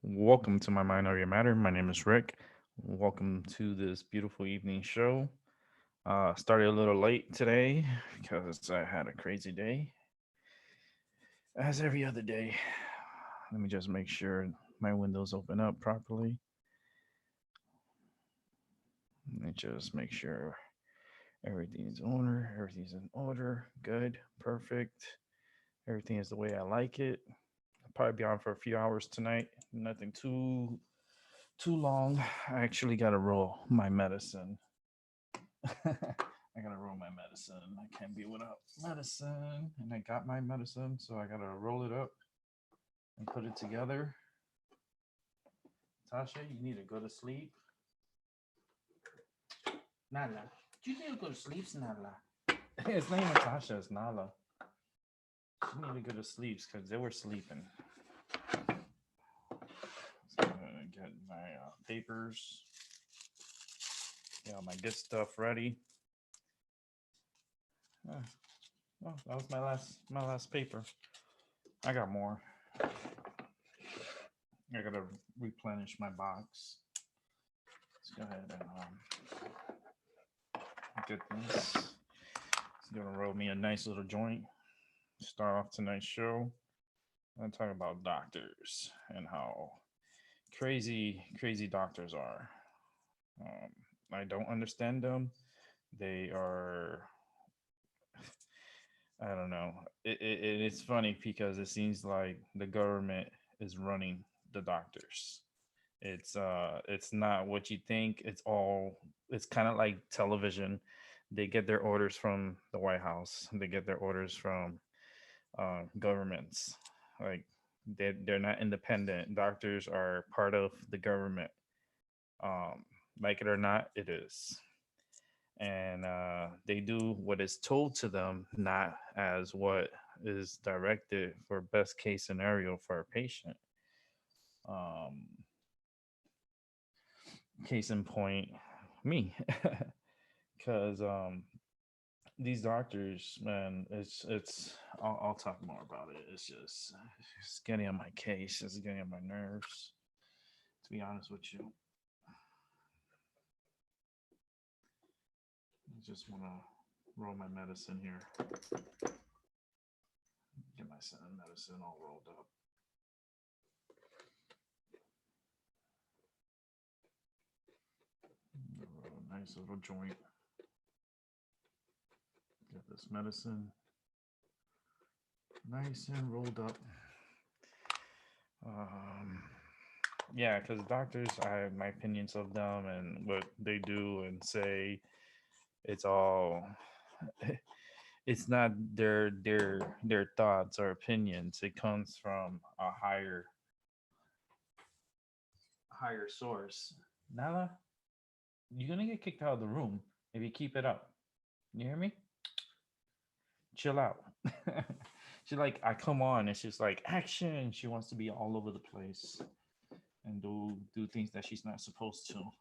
Welcome to my Minority Matter. My name is Rick. Welcome to this beautiful evening show. Started a little late today because I had a crazy day, as every other day. Let me just make sure my windows open up properly. Let me just make sure everything's in order. Good, perfect. Everything is the way I like it. I'll probably be on for a few hours tonight. Nothing too long. I actually gotta roll my medicine. I gotta roll my medicine. I can't be without medicine. And I got my medicine, so I gotta roll it up and put it together. Tasha, you need to go to sleep. Nala, you need to go to sleep, Nala. It's not even Tasha, it's Nala. She need to go to sleep because they were sleeping. So I'm gonna get my papers, get all my good stuff ready. Uh, oh, that was my last paper. I got more. I gotta replenish my box. Let's go ahead and get this. It's gonna roll me a nice little joint. Start off tonight's show. I'm gonna talk about doctors and how crazy doctors are. Um, I don't understand them. They are, I don't know. It's funny because it seems like the government is running the doctors. It's not what you think. It's kind of like television. They get their orders from the White House. They get their orders from governments. Like they're not independent. Doctors are part of the government. Um, like it or not, it is. And they do what is told to them, not as what is directed for best case scenario for a patient. Um, Case in point, me, because these doctors, man, it's. I'll talk more about it. It's getting on my case. It's getting on my nerves. To be honest with you, I just want to roll my medicine here. Get my medicine all rolled up. A nice little joint. Get this medicine nice and rolled up. Um, yeah, because doctors, I have my opinions of them and what they do and say. It's all. It's not their thoughts or opinions. It comes from a higher source. Nala, you're gonna get kicked out of the room if you keep it up. You hear me? Chill out. She like I come on and she's like action. She wants to be all over the place and do things that she's not supposed to.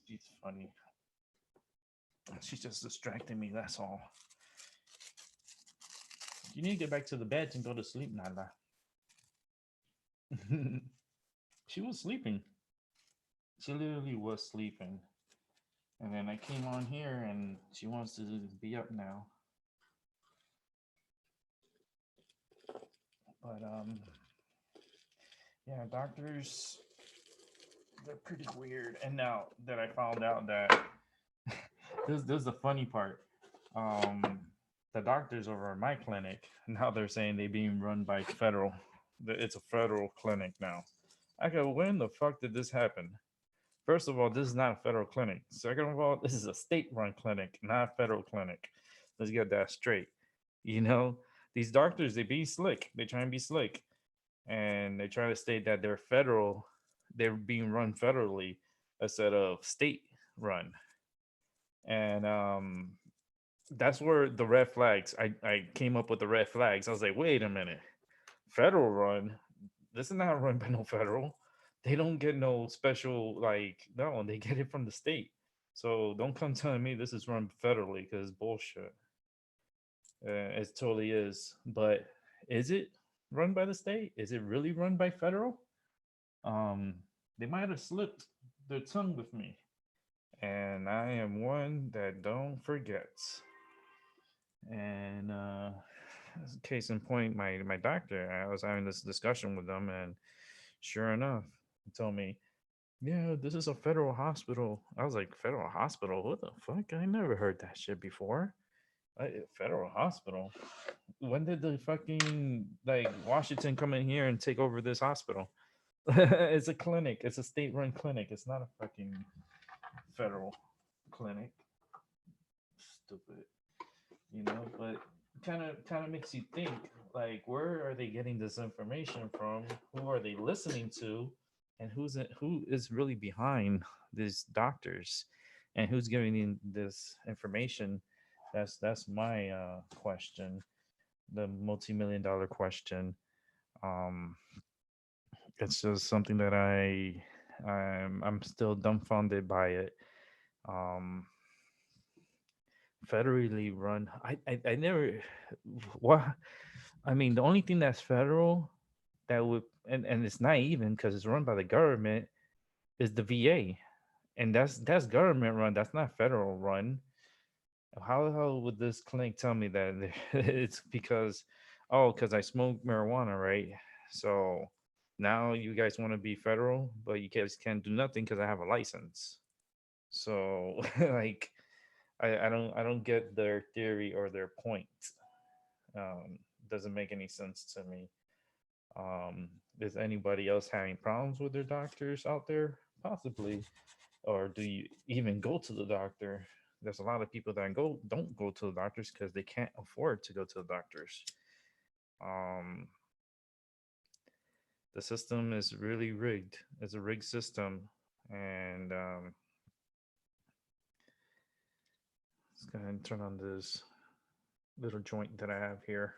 She's funny. She's just distracting me. That's all. You need to get back to the bed and go to sleep, Nala. She was sleeping. She literally was sleeping. And then I came on here and she wants to be up now. But yeah, doctors, they're pretty weird. And now that I found out that this is the funny part. Um the doctors over at my clinic, now they're saying they being run by federal. It's a federal clinic now. I go, when the fuck did this happen? First of all, this is not a federal clinic. Second of all, this is a state-run clinic, not a federal clinic. Let's get that straight. You know, these doctors, they be slick. They try and be slick, and they try to state that they're federal. They're being run federally instead of state-run, and that's where the red flags. I came up with the red flags. I was like, wait a minute, federal run. This is not run by no federal. They don't get no special no, they get it from the state. So don't come telling me this is run federally because bullshit. It totally is. But is it? run by the state? Is it really run by federal? Um, they might have slipped their tongue with me, and I am one that don't forget. And as a case in point, my doctor, I was having this discussion with them, and sure enough, he told me, "Yeah, this is a federal hospital." I was like, "Federal hospital? What the fuck? I never heard that shit before." Federal hospital? When did the fucking like Washington come in here and take over this hospital? It's a clinic. It's a state-run clinic. It's not a fucking federal clinic. Stupid, but kind of makes you think, like, where are they getting this information from? Who are they listening to? And who is really behind these doctors, and who's giving in this information? That's my question, the multi-million dollar question. um it's just something that I'm still dumbfounded by it. um Federally run. I never. What? I mean, the only thing that's federal that would, and it's not even because it's run by the government, is the VA, and that's government run. That's not federal run. How the hell would this clinic tell me that it's because, oh, because I smoke marijuana, right? So now you guys want to be federal, but you guys can't do nothing because I have a license. So like, I don't get their theory or their point. Doesn't make any sense to me. Is anybody else having problems with their doctors out there? Possibly. Or do you even go to the doctor? There's a lot of people that don't go to the doctors because they can't afford to go to the doctors. Um, the system is really rigged. It's a rigged system, and let's go ahead and turn on this little joint that I have here.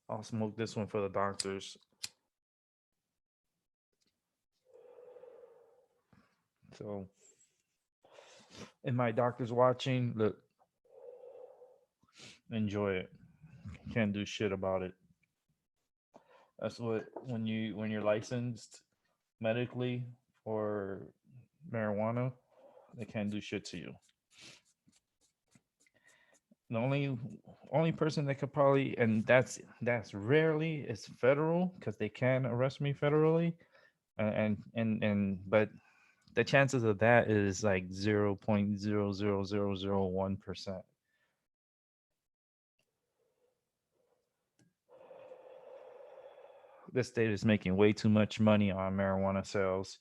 I'll smoke this one for the doctors. So, if my doctor's watching, look, enjoy it. Can't do shit about it. That's what when you're licensed medically for marijuana, they can't do shit to you. The only person that could probably, and that's rarely, is federal because they can arrest me federally, and but the chances of that is like 0.00001%. This state is making way too much money on marijuana sales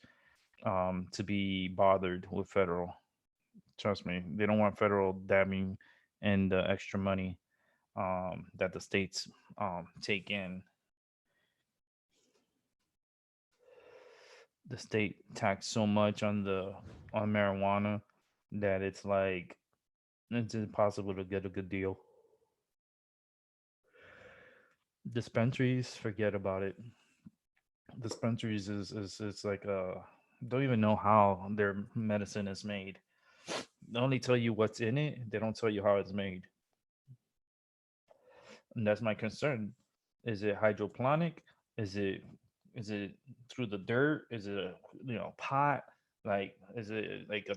to be bothered with federal. Trust me, they don't want federal dabbing and the extra money that the states take in. The state tax so much on marijuana that it's like it's impossible to get a good deal. Dispensaries, forget about it. Dispensaries is it's like don't even know how their medicine is made. They only tell you what's in it. They don't tell you how it's made. And that's my concern. Is it hydroponic? Is it is it through the dirt? Is it a pot? Like is it like a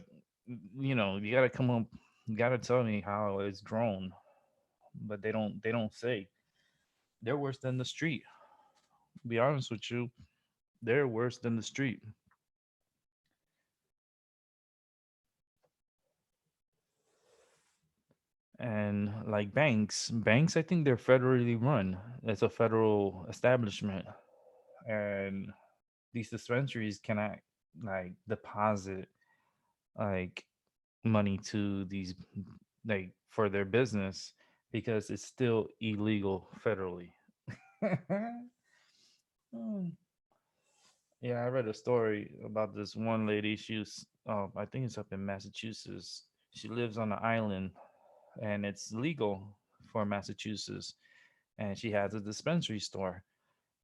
you gotta come up, you gotta tell me how it's grown. But they don't say. They're worse than the street. Be honest with you, they're worse than the street. And like banks, I think they're federally run. It's a federal establishment, and these dispensaries cannot like deposit like money to these like for their business because it's still illegal federally. Hmm. Yeah, I read a story about this one lady. She was, I think it's up in Massachusetts. She lives on an island, and it's legal for Massachusetts. And she has a dispensary store.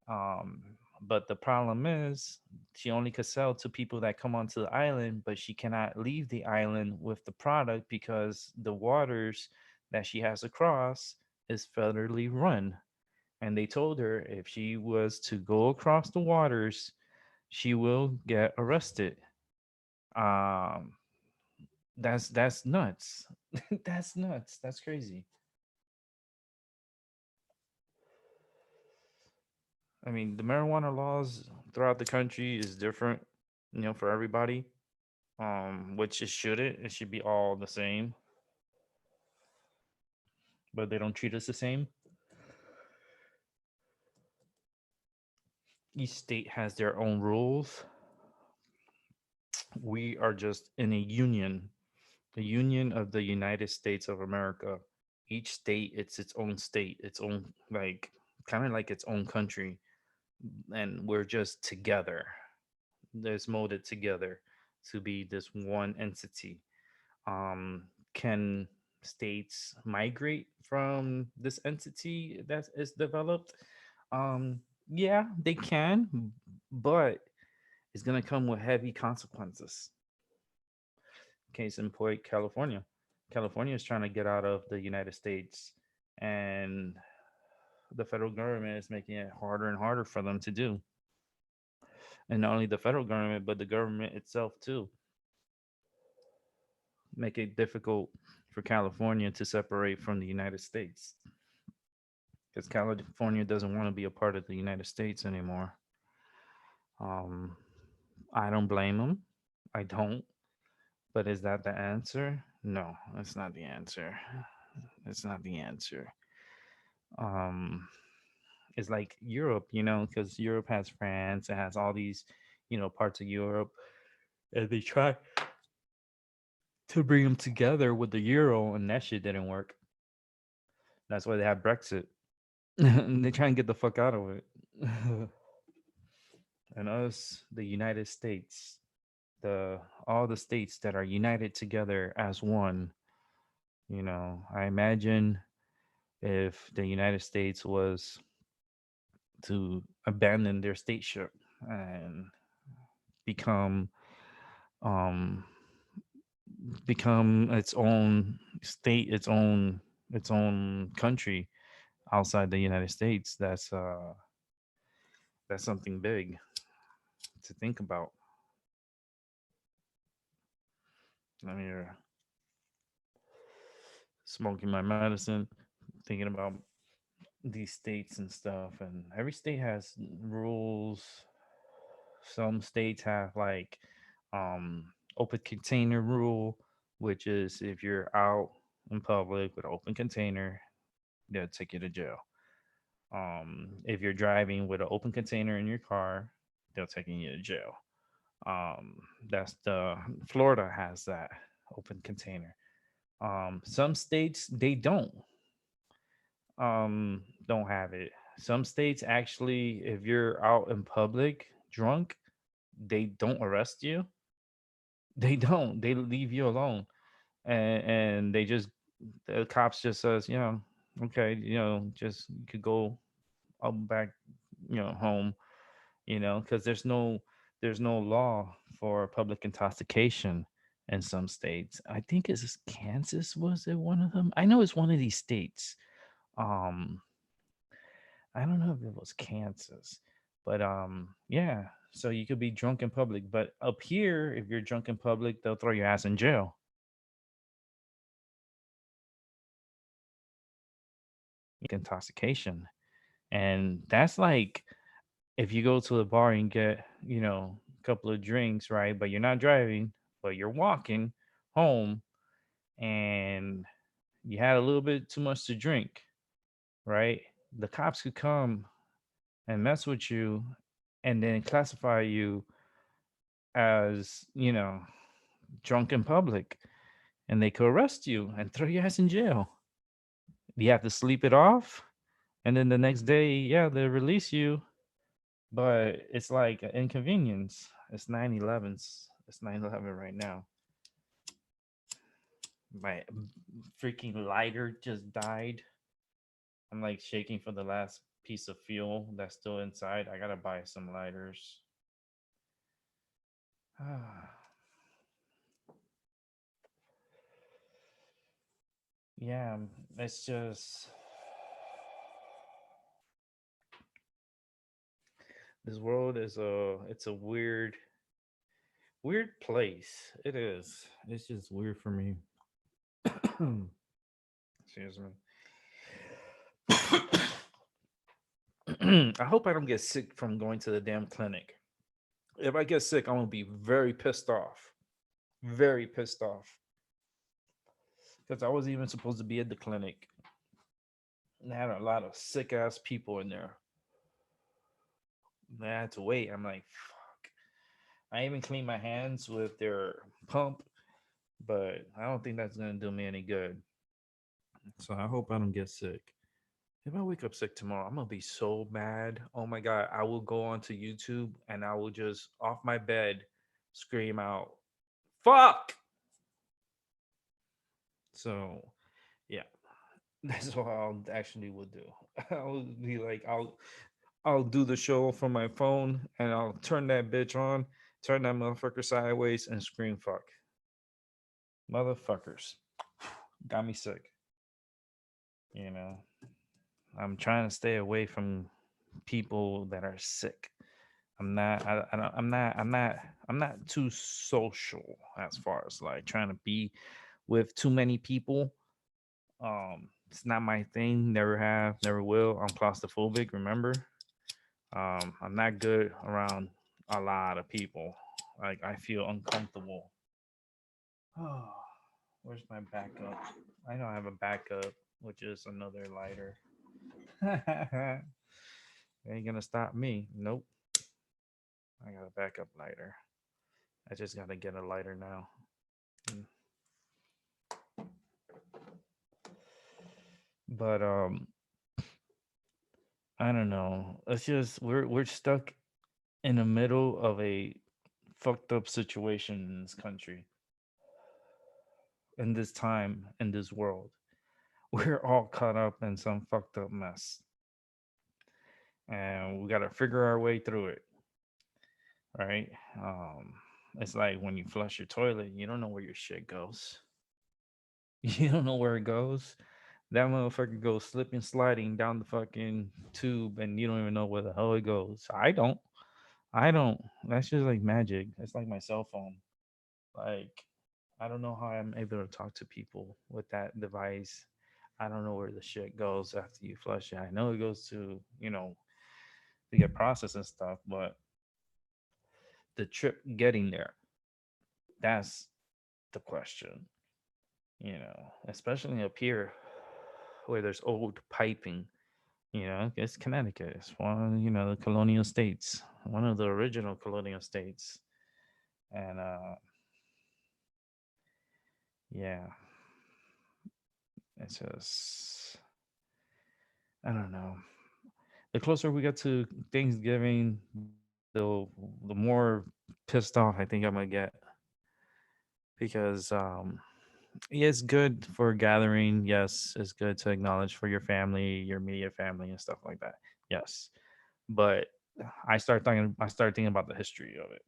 Um, but the problem is, she only could sell to people that come onto the island, but she cannot leave the island with the product because the waters that she has to cross is federally run. And they told her if she was to go across the waters, she will get arrested. Um, that's nuts. That's nuts. That's crazy. I mean, the marijuana laws throughout the country is different, for everybody. Which it shouldn't. It should be all the same, but they don't treat us the same. Each state has their own rules. We are just in a union, the Union of the United States of America. Each state, it's its own state, its own, like, kind of like its own country, and we're just together. There's molded together to be this one entity. Can states migrate from this entity that is developed? Um, yeah, they can, but it's gonna come with heavy consequences. Case in point, California. California is trying to get out of the United States, and the federal government is making it harder and harder for them to do. And not only the federal government, but the government itself too, make it difficult for California to separate from the United States because California doesn't want to be a part of the United States anymore. Um, I don't blame them. I don't. But is that the answer? No, that's not the answer. It's not the answer. Um, it's like Europe, because Europe has France, it has all these, parts of Europe, and they try to bring them together with the euro, and that shit didn't work. That's why they have Brexit. They try and get the fuck out of it. And us, the United States, the all the states that are united together as one. I imagine if the United States was to abandon their stateship and become um become its own state, its own country outside the United States, that's something big to think about. I mean, smoking my medicine, thinking about these states and stuff, and every state has rules. Some states have like open container rule, which is if you're out in public with an open container, they'll take you to jail. If you're driving with an open container in your car, they'll take you to jail. That's the Florida has that open container. Some states they don't have it. Some states actually, if you're out in public drunk, they don't arrest you. They don't. They leave you alone, and they just the cops just says, okay, just you could go up back, home, because there's no law for public intoxication in some states. I think it's Kansas. Was it one of them? I know it's one of these states. Um, I don't know if it was Kansas, but yeah. So you could be drunk in public, but up here, if you're drunk in public, they'll throw your ass in jail. Intoxication, and that's like if you go to a bar and get a couple of drinks, right? But you're not driving, but you're walking home, and you had a little bit too much to drink, right? The cops could come and mess with you, and then classify you as drunk in public, and they could arrest you and throw your ass in jail. You have to sleep it off, and then the next day, yeah, they release you, but it's like an inconvenience. It's 9/11. It's 9/11 right now. My freaking lighter just died. I'm like shaking for the last piece of fuel that's still inside. I gotta buy some lighters. Yeah, it's just This world is it's a weird place. It is. It's just weird for me. Excuse me. I hope I don't get sick from going to the damn clinic. If I get sick, I'm gonna be very pissed off. Very pissed off. Because I was even supposed to be at the clinic. And they had a lot of sick ass people in there. And I had to wait. I'm like, fuck. I even cleaned my hands with their pump, but I don't think that's gonna do me any good. So I hope I don't get sick. If I wake up sick tomorrow, I'm gonna be so mad. Oh my god, I will go onto YouTube and I will just off my bed scream out, "Fuck!" So yeah, that's what I'll actually would do. I'll be like, I'll do the show from my phone and I'll turn that bitch on, turn that motherfucker sideways and scream "fuck." Motherfuckers got me sick. You know, I'm trying to stay away from people that are sick. I don't, I'm not too social as far as like trying to be with too many people. It's not my thing. Never have, never will. I'm claustrophobic. Remember, I'm not good around a lot of people. Like I feel uncomfortable. Oh, where's my backup? I don't have a backup, which is another lighter. Ain't gonna stop me. Nope. I got a backup lighter. I just gotta get a lighter now. Mm. But I don't know. It's just we're stuck in the middle of a fucked up situation in this country, in this time, in this world. We're all caught up in some fucked up mess, and we gotta figure our way through it, right? It's like when you flush your toilet, you don't know where your shit goes. You don't know where it goes. That motherfucker goes slipping, sliding down the fucking tube, and you don't even know where the hell it goes. I don't. I don't. That's just like magic. It's like my cell phone. Like, I don't know how I'm able to talk to people with that device. I don't know where the shit goes after you flush it. I know it goes to, to get processed and stuff, but the trip getting there, that's the question, especially up here where there's old piping. It's Connecticut. It's one, the colonial states, one of the original colonial states. And yeah, it's just, I don't know. The closer we get to Thanksgiving, the more pissed off I think I'm gonna get because yeah, it's good for gathering. Yes, it's good to acknowledge for your family, your immediate family, and stuff like that. Yes, but I start thinking about the history of it,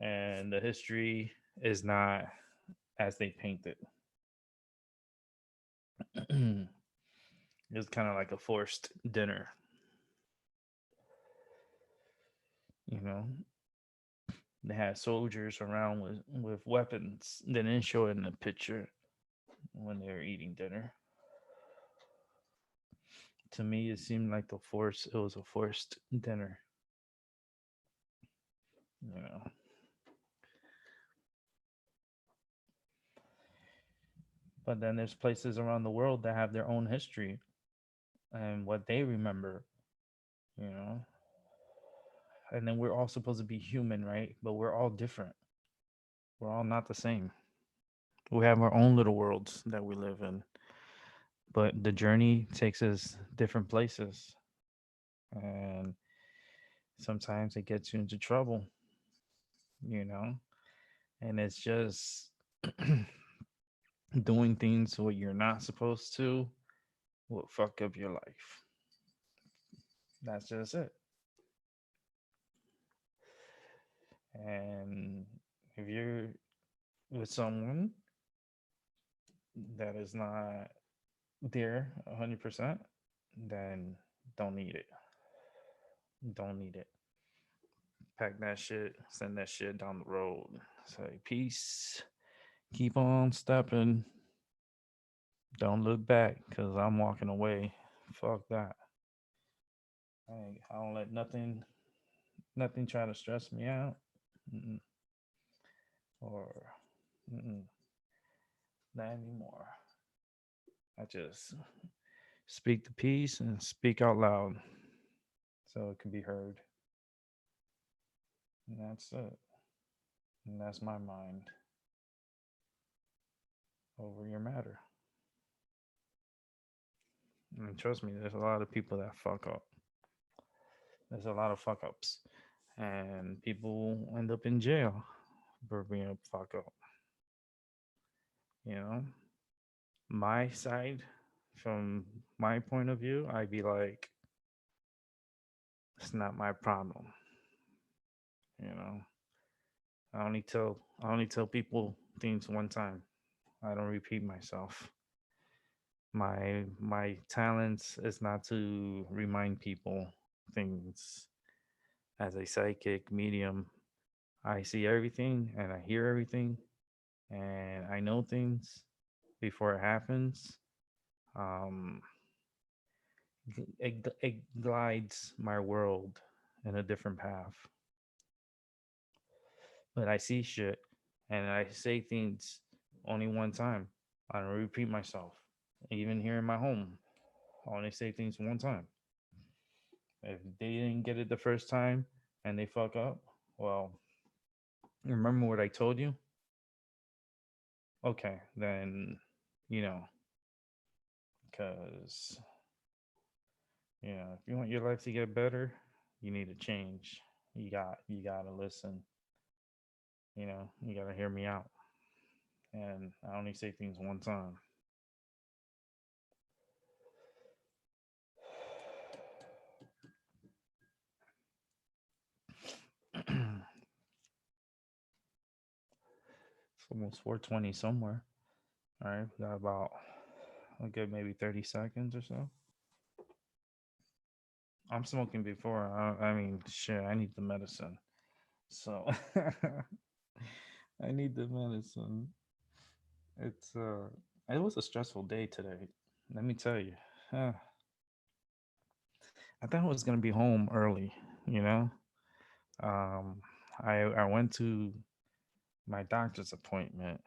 and the history is not as they paint it. It's kind of like a forced dinner, you know. They had soldiers around with weapons. They didn't show it in the picture when they were eating dinner. To me, it seemed like it was a forced dinner, you know. But then there's places around the world that have their own history and what they remember, you know. And then we're all supposed to be human, right? But we're all different. We're all not the same. We have our own little worlds that we live in, but the journey takes us different places, and sometimes it gets you into trouble, you know. And it's just doing things what you're not supposed to will fuck up your life. That's just it. And if you're with someone that is not there 100%, then don't need it. Don't need it. Pack that shit, send that shit down the road. Say peace. Keep on stepping. Don't look back, cause I'm walking away. Fuck that. I don't let nothing try to stress me out. Mm-mm. Or mm-mm, not anymore. I just speak the peace and speak out loud so it can be heard. And that's it. And that's my mind over your matter. And trust me, there's a lot of people that fuck up. There's a lot of fuck ups. And people end up in jail for being a fuck up. You know? My side, from my point of view, I'd be like, it's not my problem. You know? I only tell people things one time. I don't repeat myself. My talents is not to remind people things. As a psychic medium, I see everything and I hear everything and I know things before it happens. Um, it glides my world in a different path. But I see shit and I say things only one time. I don't repeat myself. Even here in my home, I only say things one time. If they didn't get it the first time and they fuck up, well, remember what I told you? Okay, then, you know, because, if you want your life to get better, you need to change. You got to listen. You got to hear me out. And I only say things one time. It's almost 4:20 somewhere. All right, we got about a good maybe 30 seconds or so. I'm smoking before. I mean, shit, I need the medicine. So I need the medicine. It was a stressful day today. Let me tell you. Uh, I thought I was gonna be home early, you know. Um I went to my doctor's appointment.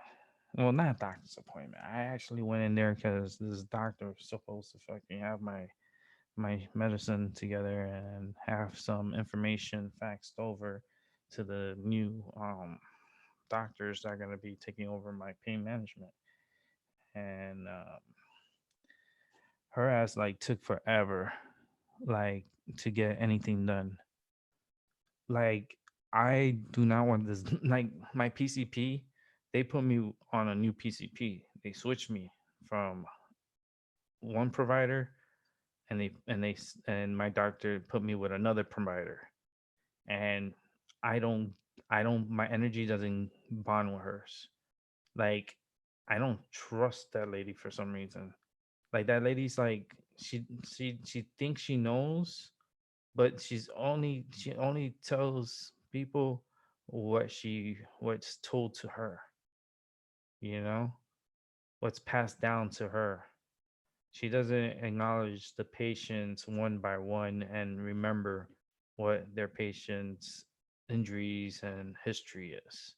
Well, not doctor's appointment. I actually went in there because this doctor was supposed to fucking have my medicine together and have some information faxed over to the new doctors that are going to be taking over my pain management. And her ass like took forever, like, to get anything done. Like, I do not want this. Like, my PCP, they put me on a new PCP. They switched me from one provider, and my doctor put me with another provider. And I don't, my energy doesn't bond with hers. Like, I don't trust that lady for some reason. Like, that lady's like, she thinks she knows, but she only tells people what's told to her, you know, what's passed down to her. She doesn't acknowledge the patients one by one and remember what their patient's injuries and history is.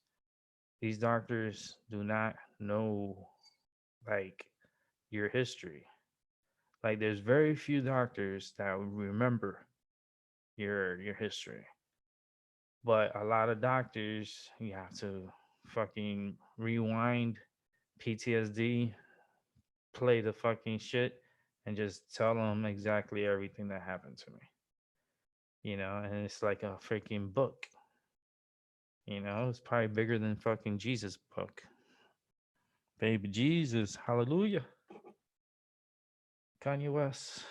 These doctors do not know, like, your history. Like, there's very few doctors that would remember your history. But a lot of doctors, you have to fucking rewind PTSD, play the fucking shit, and just tell them exactly everything that happened to me. And it's like a freaking book. It's probably bigger than fucking Jesus book. Baby Jesus, hallelujah. Kanye West,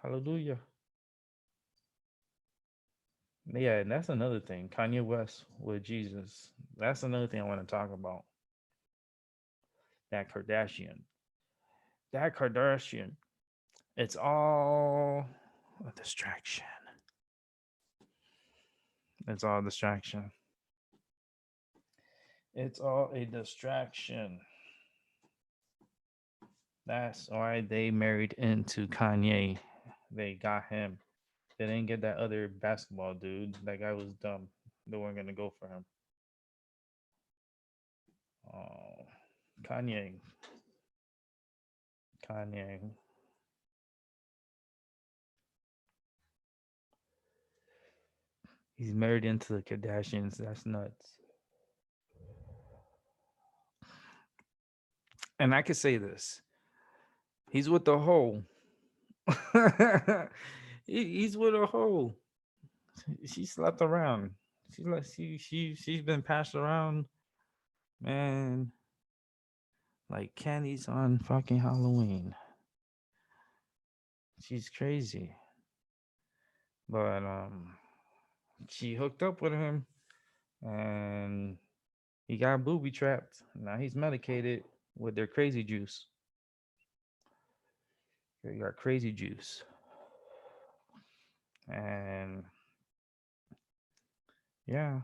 hallelujah. Yeah, and that's another thing. Kanye West with Jesus. That's another thing I want to talk about. That Kardashian. That Kardashian. It's all a distraction. It's all a distraction. It's all a distraction. That's why they married into Kanye. They got him. They didn't get that other basketball dude. That guy was dumb. They weren't gonna go for him. Oh, Kanye. Kanye. He's married into the Kardashians. That's nuts. And I could say this. He's with the hoe. He's with a hoe. She slept around. She's been passed around, man, like candies on fucking Halloween. She's crazy. But she hooked up with him and he got booby trapped. Now he's medicated with their crazy juice. They got crazy juice. And yeah.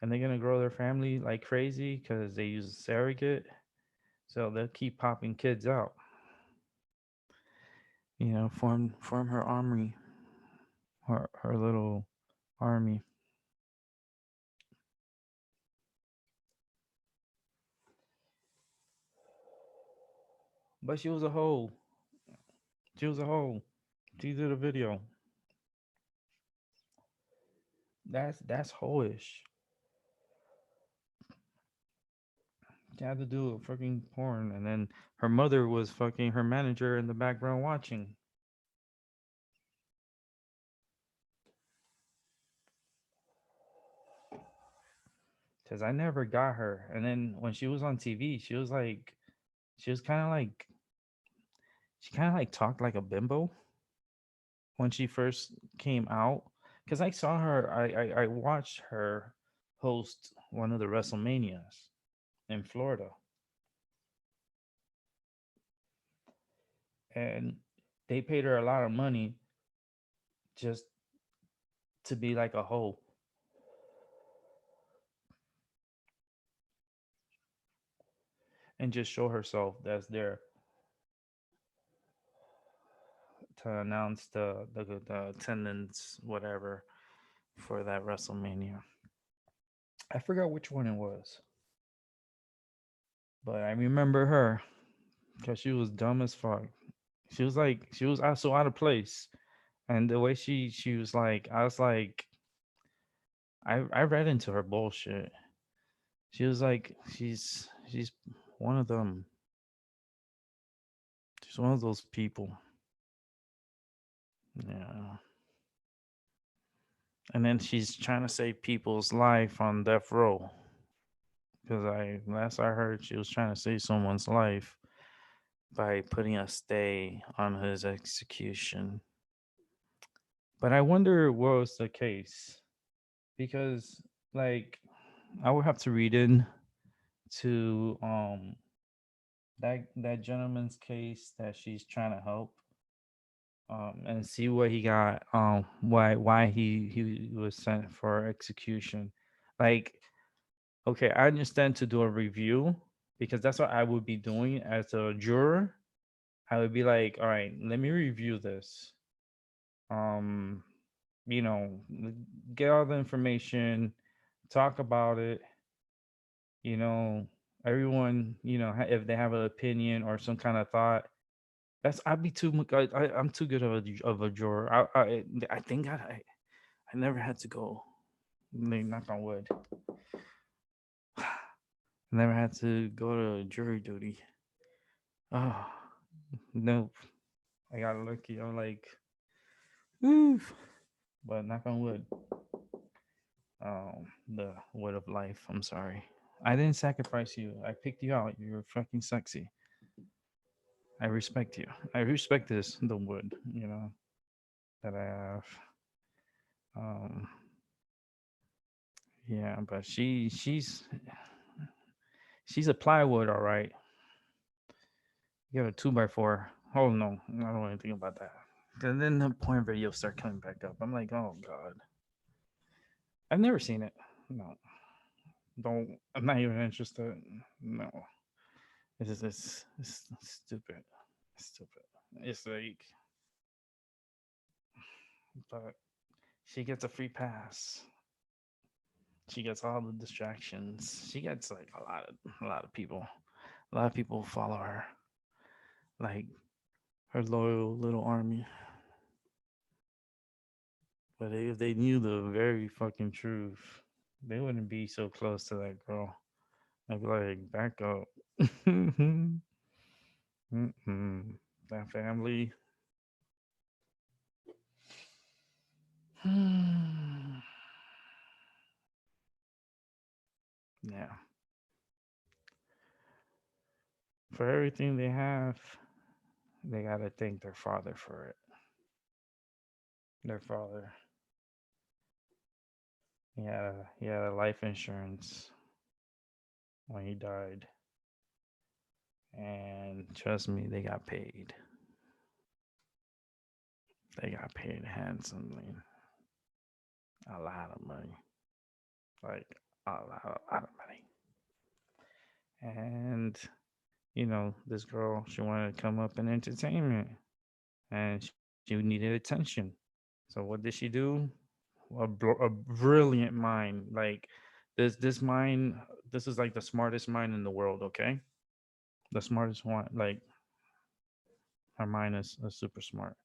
And they're gonna grow their family like crazy because they use a surrogate. So they'll keep popping kids out. Form her army, her little army. But she was a hoe. She was a hoe. She did a video. That's hoish. She had to do a fucking porn, and then her mother was fucking her manager in the background watching. Cause I never got her. And then when she was on TV, she was kind of like, she kind of like talked like a bimbo when she first came out. Cause I saw her, I watched her host one of the WrestleManias in Florida, and they paid her a lot of money just to be like a hoe and just show herself that's there to announce the attendance, whatever, for that WrestleMania. I forgot which one it was, but I remember her because she was dumb as fuck. She was so out of place, and the way she was like, I was like, I read into her bullshit. She was like, she's one of them. She's one of those people. Yeah. And then she's trying to save people's life on death row. Because I last I heard, she was trying to save someone's life by putting a stay on his execution. But I wonder what was the case because, like, I would have to read in to that gentleman's case that she's trying to help and see what he got why he was sent for execution. Like, okay, I understand to do a review because that's what I would be doing as a juror. I would be like, all right, let me review this. Um, you know, get all the information, talk about it. You know, everyone, if they have an opinion or some kind of thought, that's I'd be too much. I'm too good of a juror. I think I never had to go. Knock on wood. I never had to go to jury duty. Oh, nope. I got lucky. I'm like, oof. But knock on wood. The wood of life. I'm sorry. I didn't sacrifice you. I picked you out. You're fucking sexy. I respect you. I respect the wood, that I have. Um, yeah, but she's a plywood, all right. You got a 2x4. Oh no, I don't want anything about that. And then the porn videos start coming back up. I'm like, oh god. I've never seen it. No, don't. I'm not even interested. No, it's stupid. It's stupid. It's like, but she gets a free pass. She gets all the distractions. She gets like a lot of people. A lot of people follow her. Like her loyal little army. But if they knew the very fucking truth, they wouldn't be so close to that girl. I'd be like, back up. Mm-mm. That family. Yeah. For everything they have, they gotta thank their father for it. Their father. He had a life insurance when he died. And trust me, they got paid. They got paid handsomely. A lot of money. Like a lot of money. And this girl, she wanted to come up in entertainment, and she needed attention. So what did she do? A brilliant mind. Like this mind, this is like the smartest mind in the world. Okay, the smartest one. Like her mind is super smart.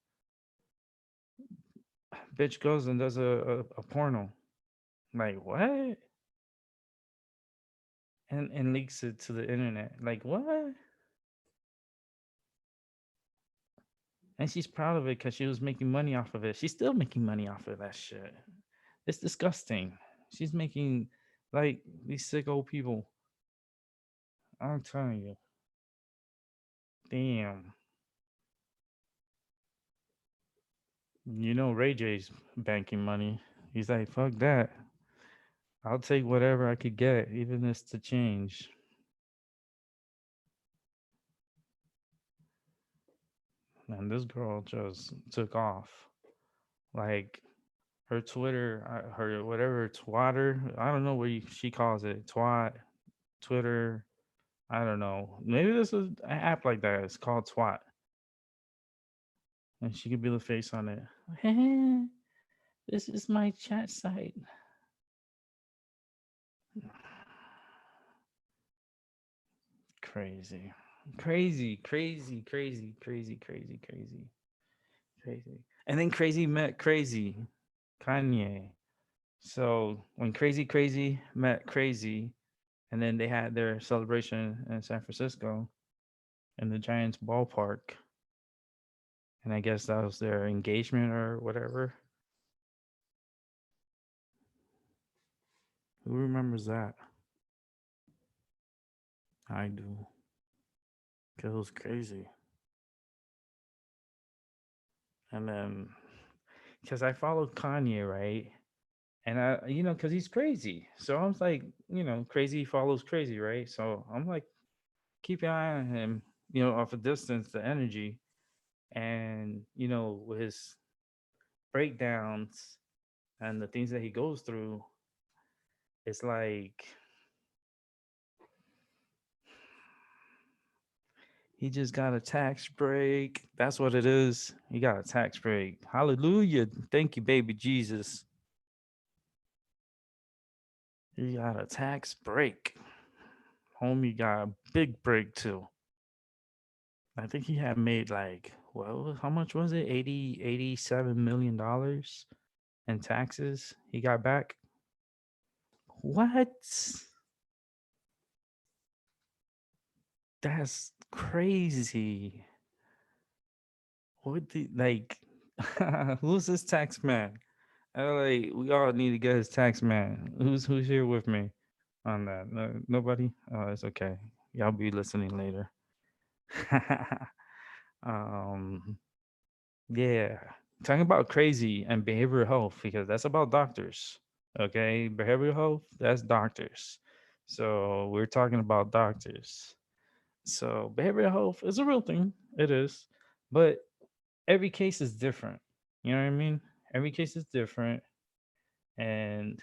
Bitch goes and does a porno. Like what? And leaks it to the internet. Like what? And she's proud of it because she was making money off of it. She's still making money off of that shit. It's disgusting. She's making like these sick old people. I'm telling you, damn. Ray J's banking money. He's like, fuck that. I'll take whatever I could get, even this to change. And this girl just took off. Like her Twitter, her whatever twatter. I don't know what she calls it. Twat, Twitter. I don't know. Maybe this is an app like that. It's called Twat, and she could be the face on it. This is my chat site. Crazy, crazy, crazy, crazy, crazy, crazy, crazy, crazy. And then crazy met crazy, Kanye. So when crazy met crazy, and then they had their celebration in San Francisco in the Giants ballpark, and I guess that was their engagement or whatever. Who remembers that? I do. Cause it was crazy. And then, because I followed Kanye, right? And cause he's crazy. So I was like, crazy follows crazy, right? So I'm like, keep an eye on him, off a distance, the energy. And, with his breakdowns and the things that he goes through, it's like he just got a tax break. That's what it is. He got a tax break. Hallelujah. Thank you, baby Jesus. He got a tax break. Homie got a big break too. I think he had made like, well, how much was it? 87 million dollars in taxes he got back. What? That's crazy. What the like? Who's this tax man? Like, we all need to get his tax man. Who's here with me on that? Nobody. Oh, it's okay. Y'all be listening later. um, yeah, talking about crazy and behavioral health because that's about doctors. Okay, behavioral health, that's doctors. So we're talking about doctors. So behavioral health is a real thing. It is, but every case is different. You know what I mean? Every case is different, and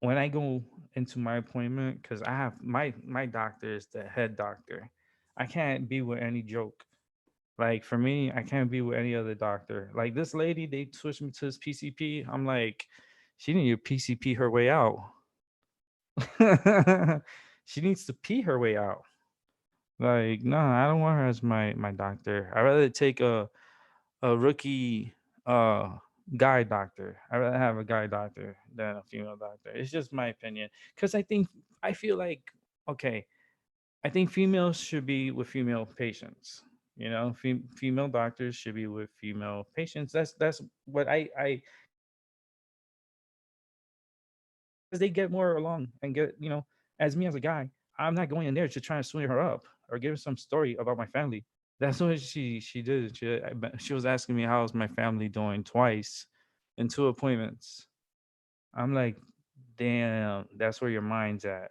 when I go into my appointment, because I have my doctor is the head doctor. I can't be with any joke. Like for me, I can't be with any other doctor. Like this lady, they switched me to this PCP. I'm like, she need to PCP her way out. She needs to pee her way out. Like, no, I don't want her as my doctor. I'd rather take a rookie guy doctor. I'd rather have a guy doctor than a female doctor. It's just my opinion. Because I feel like, okay, I think females should be with female patients. You know, female doctors should be with female patients. That's what I because they get more along and get, as me as a guy, I'm not going in there to try and swing her up or give her some story about my family. That's what she did. She was asking me how's my family doing twice in two appointments. I'm like, damn, that's where your mind's at.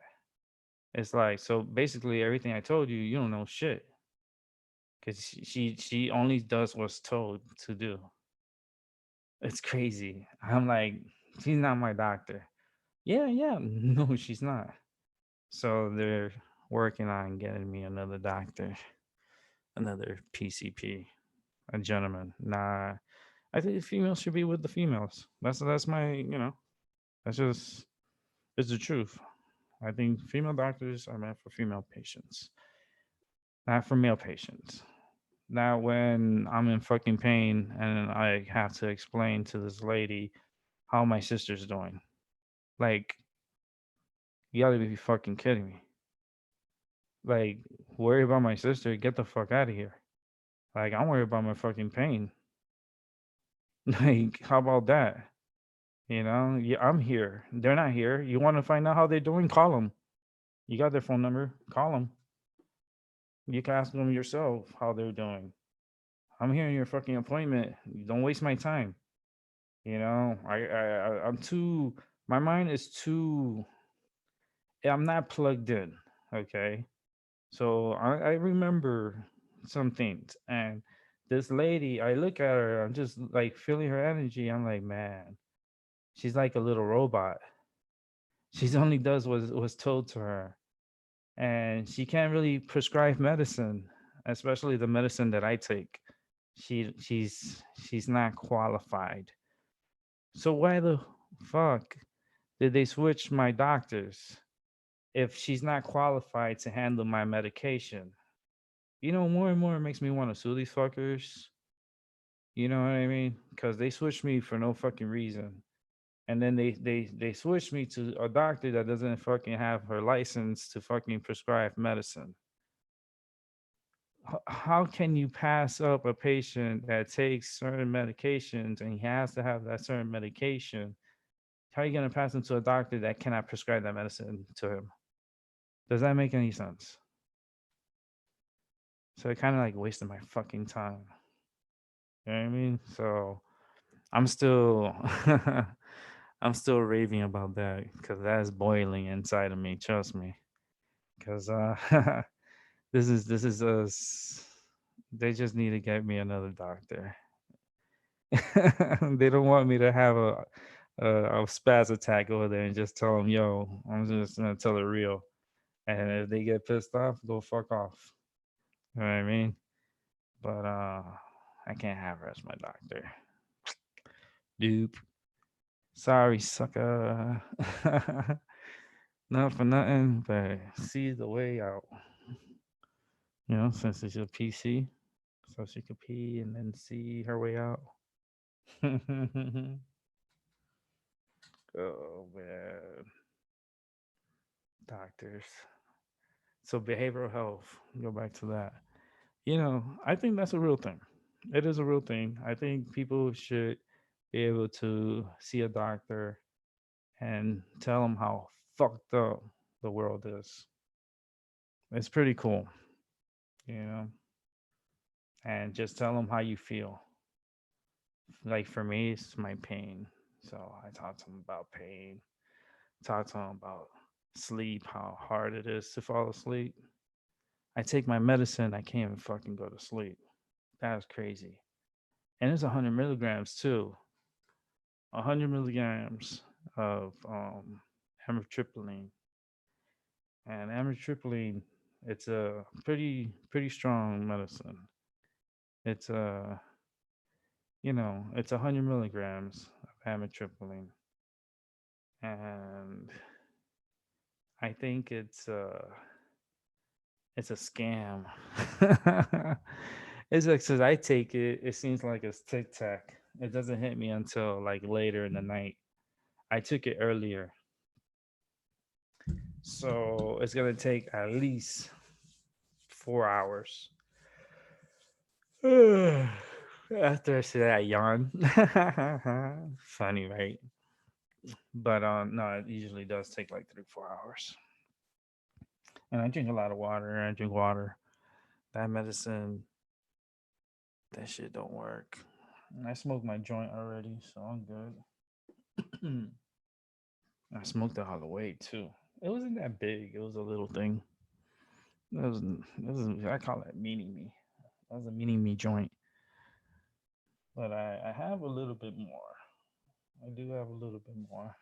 It's like, so basically everything I told you, you don't know shit because she only does what's told to do. It's crazy. I'm like, she's not my doctor. Yeah, yeah, no, she's not. So they're working on getting me another doctor, another PCP, a gentleman. Nah, I think females should be with the females. That's my, that's just it's the truth. I think female doctors are meant for female patients, not for male patients. Now, when I'm in fucking pain and I have to explain to this lady how my sister's doing, like, you gotta be fucking kidding me. Like, worry about my sister, get the fuck out of here. Like, I'm worried about my fucking pain. Like, how about that? Yeah, I'm here. They're not here. You want to find out how they're doing? Call them. You got their phone number. Call them. You can ask them yourself how they're doing. I'm here in your fucking appointment. Don't waste my time. I'm too. My mind is too. I'm not plugged in. Okay, so I remember some things, and this lady, I look at her. I'm just like feeling her energy. I'm like, man, she's like a little robot. She's only does what was told to her, and she can't really prescribe medicine, especially the medicine that I take. She's not qualified. So why the fuck did they switch my doctors if she's not qualified to handle my medication? More and more it makes me want to sue these fuckers. You know what I mean? Because they switched me for no fucking reason. And then they switched me to a doctor that doesn't fucking have her license to fucking prescribe medicine. How can you pass up a patient that takes certain medications and he has to have that certain medication? How are you going to pass him to a doctor that cannot prescribe that medicine to him? Does that make any sense? So it kind of like wasted my fucking time. You know what I mean? So I'm still I'm still raving about that because that's boiling inside of me. Trust me, because this is us. They just need to get me another doctor. They don't want me to have a spaz attack over there and just tell them, "Yo, I'm just gonna tell it real." And if they get pissed off, go fuck off. You know what I mean? But I can't have her as my doctor. Dupe. Sorry, sucker. Not for nothing, but see the way out. Since it's a PC, so she could pee and then see her way out. Oh man, doctors. So behavioral health. Go back to that. I think that's a real thing. It is a real thing. I think people should be able to see a doctor and tell them how fucked up the world is. It's pretty cool, you know, and just tell them how you feel. Like for me, it's my pain. So I talk to them about pain, talk to them about sleep, how hard it is to fall asleep. I take my medicine, I can't even fucking go to sleep. That's crazy. And it's 100 milligrams too. 100 milligrams of amitriptyline. And amitriptyline, it's a pretty strong medicine. It's a it's 100 milligrams of amitriptyline, and I think it's a scam. It's like since I take it, it seems like it's tic tac. It doesn't hit me until like later in the night. I took it earlier, so it's gonna take at least 4 hours. After I say that, I yawn. Funny, right? But no, it usually does take like 3 4 hours. And I drink a lot of water. I drink water. That medicine, that shit don't work. And I smoked my joint already, so I'm good. I smoked the Holloway too. It wasn't that big. It was a little thing. It was I call it mini me. That was a mini me joint. But I have a little bit more. I do have a little bit more.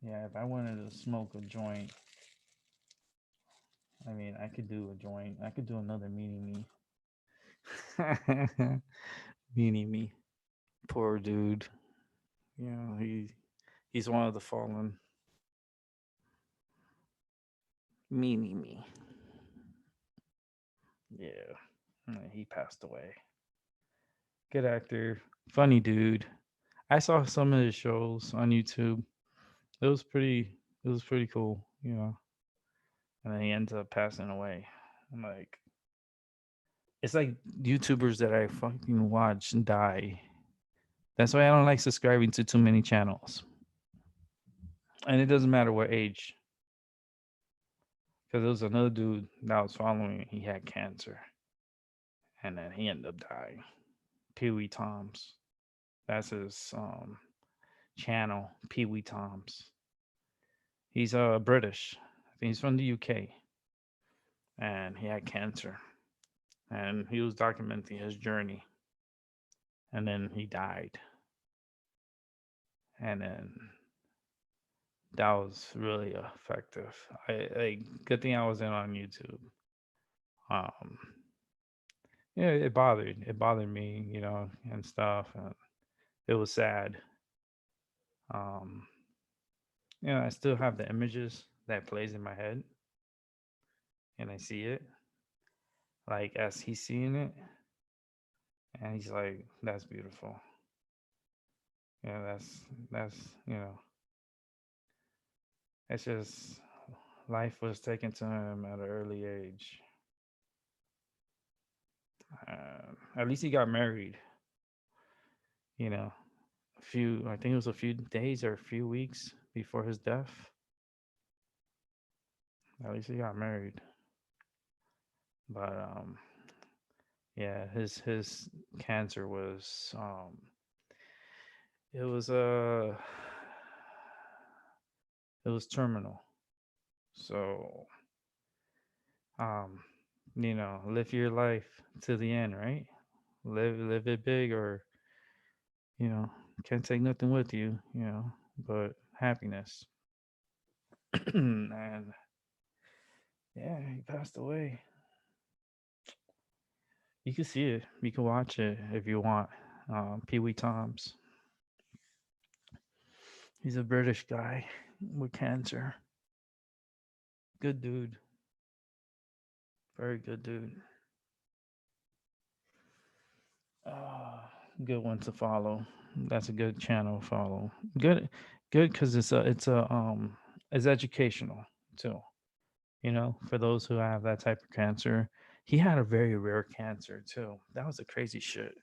Yeah, if I wanted to smoke a joint, I mean, I could do a joint. I could do another mini me. Mini me. Poor dude. You know, he's one of the fallen. Mini me. Yeah. He passed away. Good actor. Funny dude. I saw some of his shows on YouTube. It was pretty cool, you know. And then he ends up passing away. I'm like, it's like YouTubers that I fucking watch die. That's why I don't like subscribing to too many channels. And it doesn't matter what age. Because there was another dude that I was following. He had cancer. And then he ended up dying. Pee Wee Toms. That's his channel, Pee Wee Toms. He's British. I think he's from the UK. And he had cancer. And he was documenting his journey. And then he died. And then that was really effective. Good thing I was in on YouTube. Um, yeah, it bothered me, and stuff, and it was sad. Um, I still have the images that plays in my head, and I see it like as he's seeing it, and he's like, "That's beautiful." Yeah, that's it's just life was taken to him at an early age. At least he got married. You know, I think it was a few days or a few weeks before his death. At least he got married. But yeah, his cancer was it was it was terminal. So um live your life to the end, right? Live it big, or you know, can't take nothing with you, but happiness. And yeah, he passed away. You can see it. You can watch it if you want. Pee Wee Toms. He's a British guy with cancer. Good dude. Very good dude. Uh, Good one to follow. That's a good channel to follow. Good because it's educational too. For those who have that type of cancer. He had a very rare cancer too. That was a crazy shit.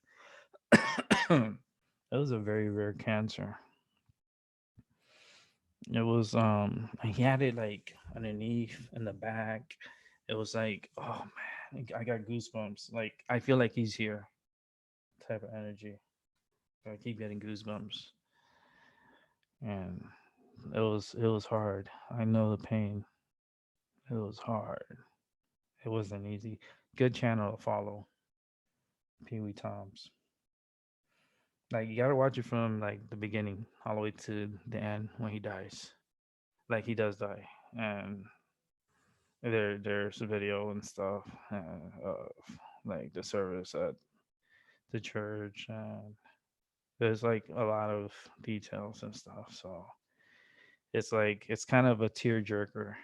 It was a very rare cancer. It was he had it like underneath in the back. It was like, oh man, I got goosebumps. Like I feel like he's here type of energy. I keep getting goosebumps. And it was hard. I know the pain. It was hard. It wasn't easy. Good channel to follow. Pee Wee Toms. Like you gotta watch it from like the beginning all the way to the end when he dies. Like he does die, and there's a video and stuff of like the service at the church, and there's like a lot of details and stuff. So it's like it's kind of a tearjerker,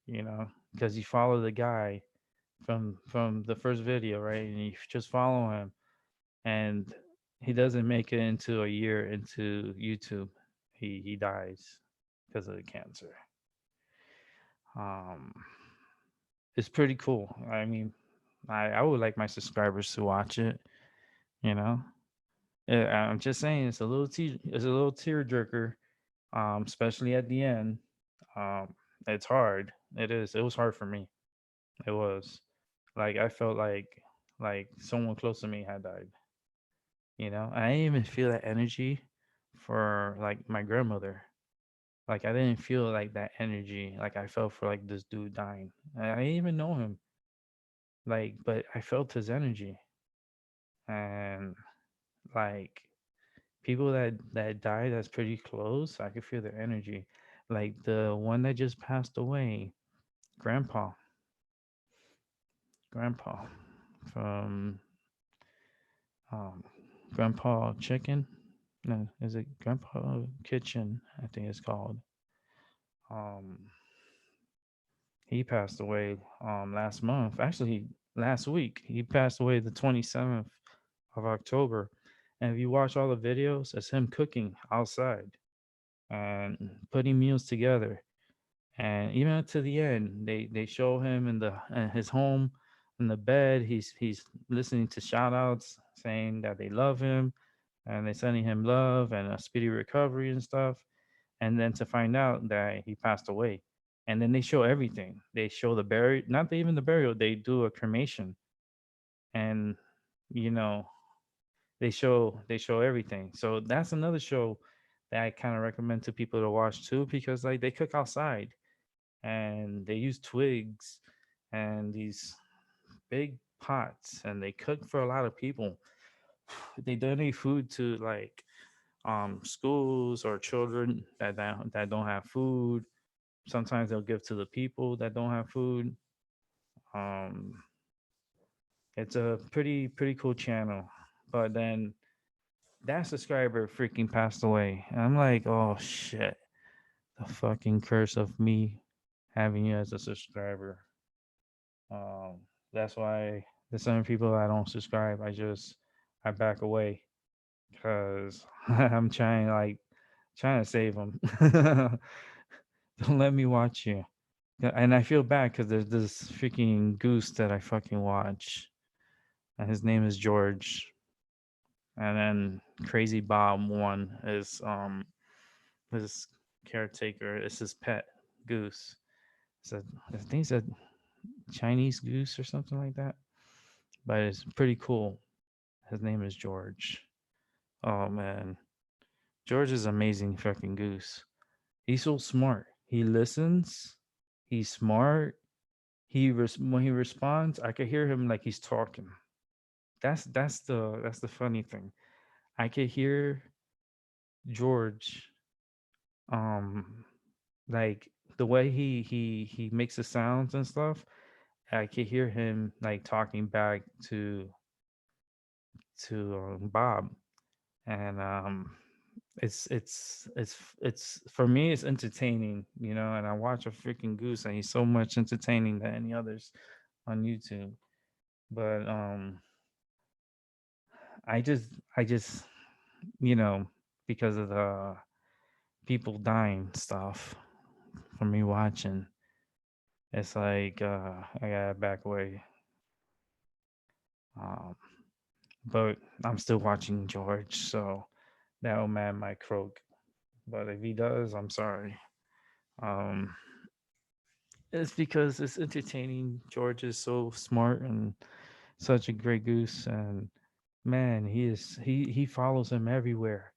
you know, because you follow the guy from the first video, right? And you just follow him, and he doesn't make it into a year into YouTube. He dies because of the cancer. Um, it's pretty cool. I mean, I would like my subscribers to watch it. You know, I'm just saying it's a little tearjerker, especially at the end. Um, it's hard. It is. It was hard for me. It was like I felt like someone close to me had died. You know, I didn't even feel that energy for like my grandmother. Like I didn't feel like that energy like I felt for like this dude dying. I didn't even know him. Like, but I felt his energy, and like people that died that's pretty close, I could feel their energy. Like the one that just passed away, grandpa, grandpa from um Grandpa Chicken. No, is it Grandpa Kitchen? I think it's called. Um, he passed away last month. Actually, last week. He passed away the 27th of October. And if you watch all the videos, it's him cooking outside and putting meals together. And even to the end, they show him in his home in the bed. He's listening to shout outs saying that they love him, and they're sending him love and a speedy recovery and stuff. And then to find out that he passed away. And then they show everything. They show the burial, not even the burial. They do a cremation, and you know they show everything. So that's another show that I kind of recommend to people to watch too, because like they cook outside and they use twigs and these big pots, and they cook for a lot of people. They donate food to like schools or children that don't have food. Sometimes they'll give to the people that don't have food. Um, it's a pretty cool channel. But then that subscriber freaking passed away. And I'm like, oh shit. The fucking curse of me having you as a subscriber. Um, that's why there's some people I don't subscribe. I back away because I'm trying to save them. Don't let me watch you. Yeah, and I feel bad because there's this freaking goose that I fucking watch, and his name is George. And then Crazy Bob one is his caretaker. It's his pet goose. So I think it's a Chinese goose or something like that. But it's pretty cool. His name is George. Oh man, George is amazing fucking goose. He's so smart. He listens. He's smart. When he responds, I could hear him like he's talking. That's the funny thing. I could hear George, um, like the way he makes the sounds and stuff. I could hear him like talking back to Bob, and it's for me it's entertaining, you know. And I watch a freaking goose, and he's so much entertaining than any others on YouTube. But I just you know, because of the people dying stuff from me watching, it's like I gotta back away. Um, but I'm still watching George, so that old man might croak. But if he does, I'm sorry. Um, it's because it's entertaining. George is so smart and such a great goose, and man, he follows him everywhere,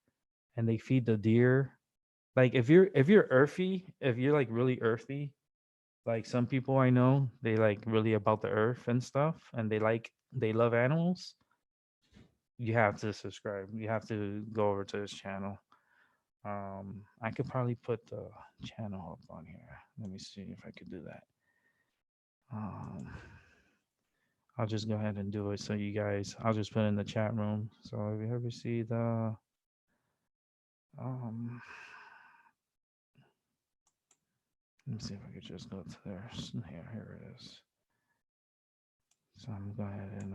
and they feed the deer. Like if you're earthy, if you're like really earthy, like some people I know, they like really about the earth and stuff, and they love animals. you have to subscribe. You have to go over to his channel. I could probably put the channel up on here. Let me see if I could do that. Um, I'll just go ahead and do it. So you guys, I'll just put it in the chat room. So if you ever see the, um, let me see if I could just go to there. Here it is. So I'm going to go ahead and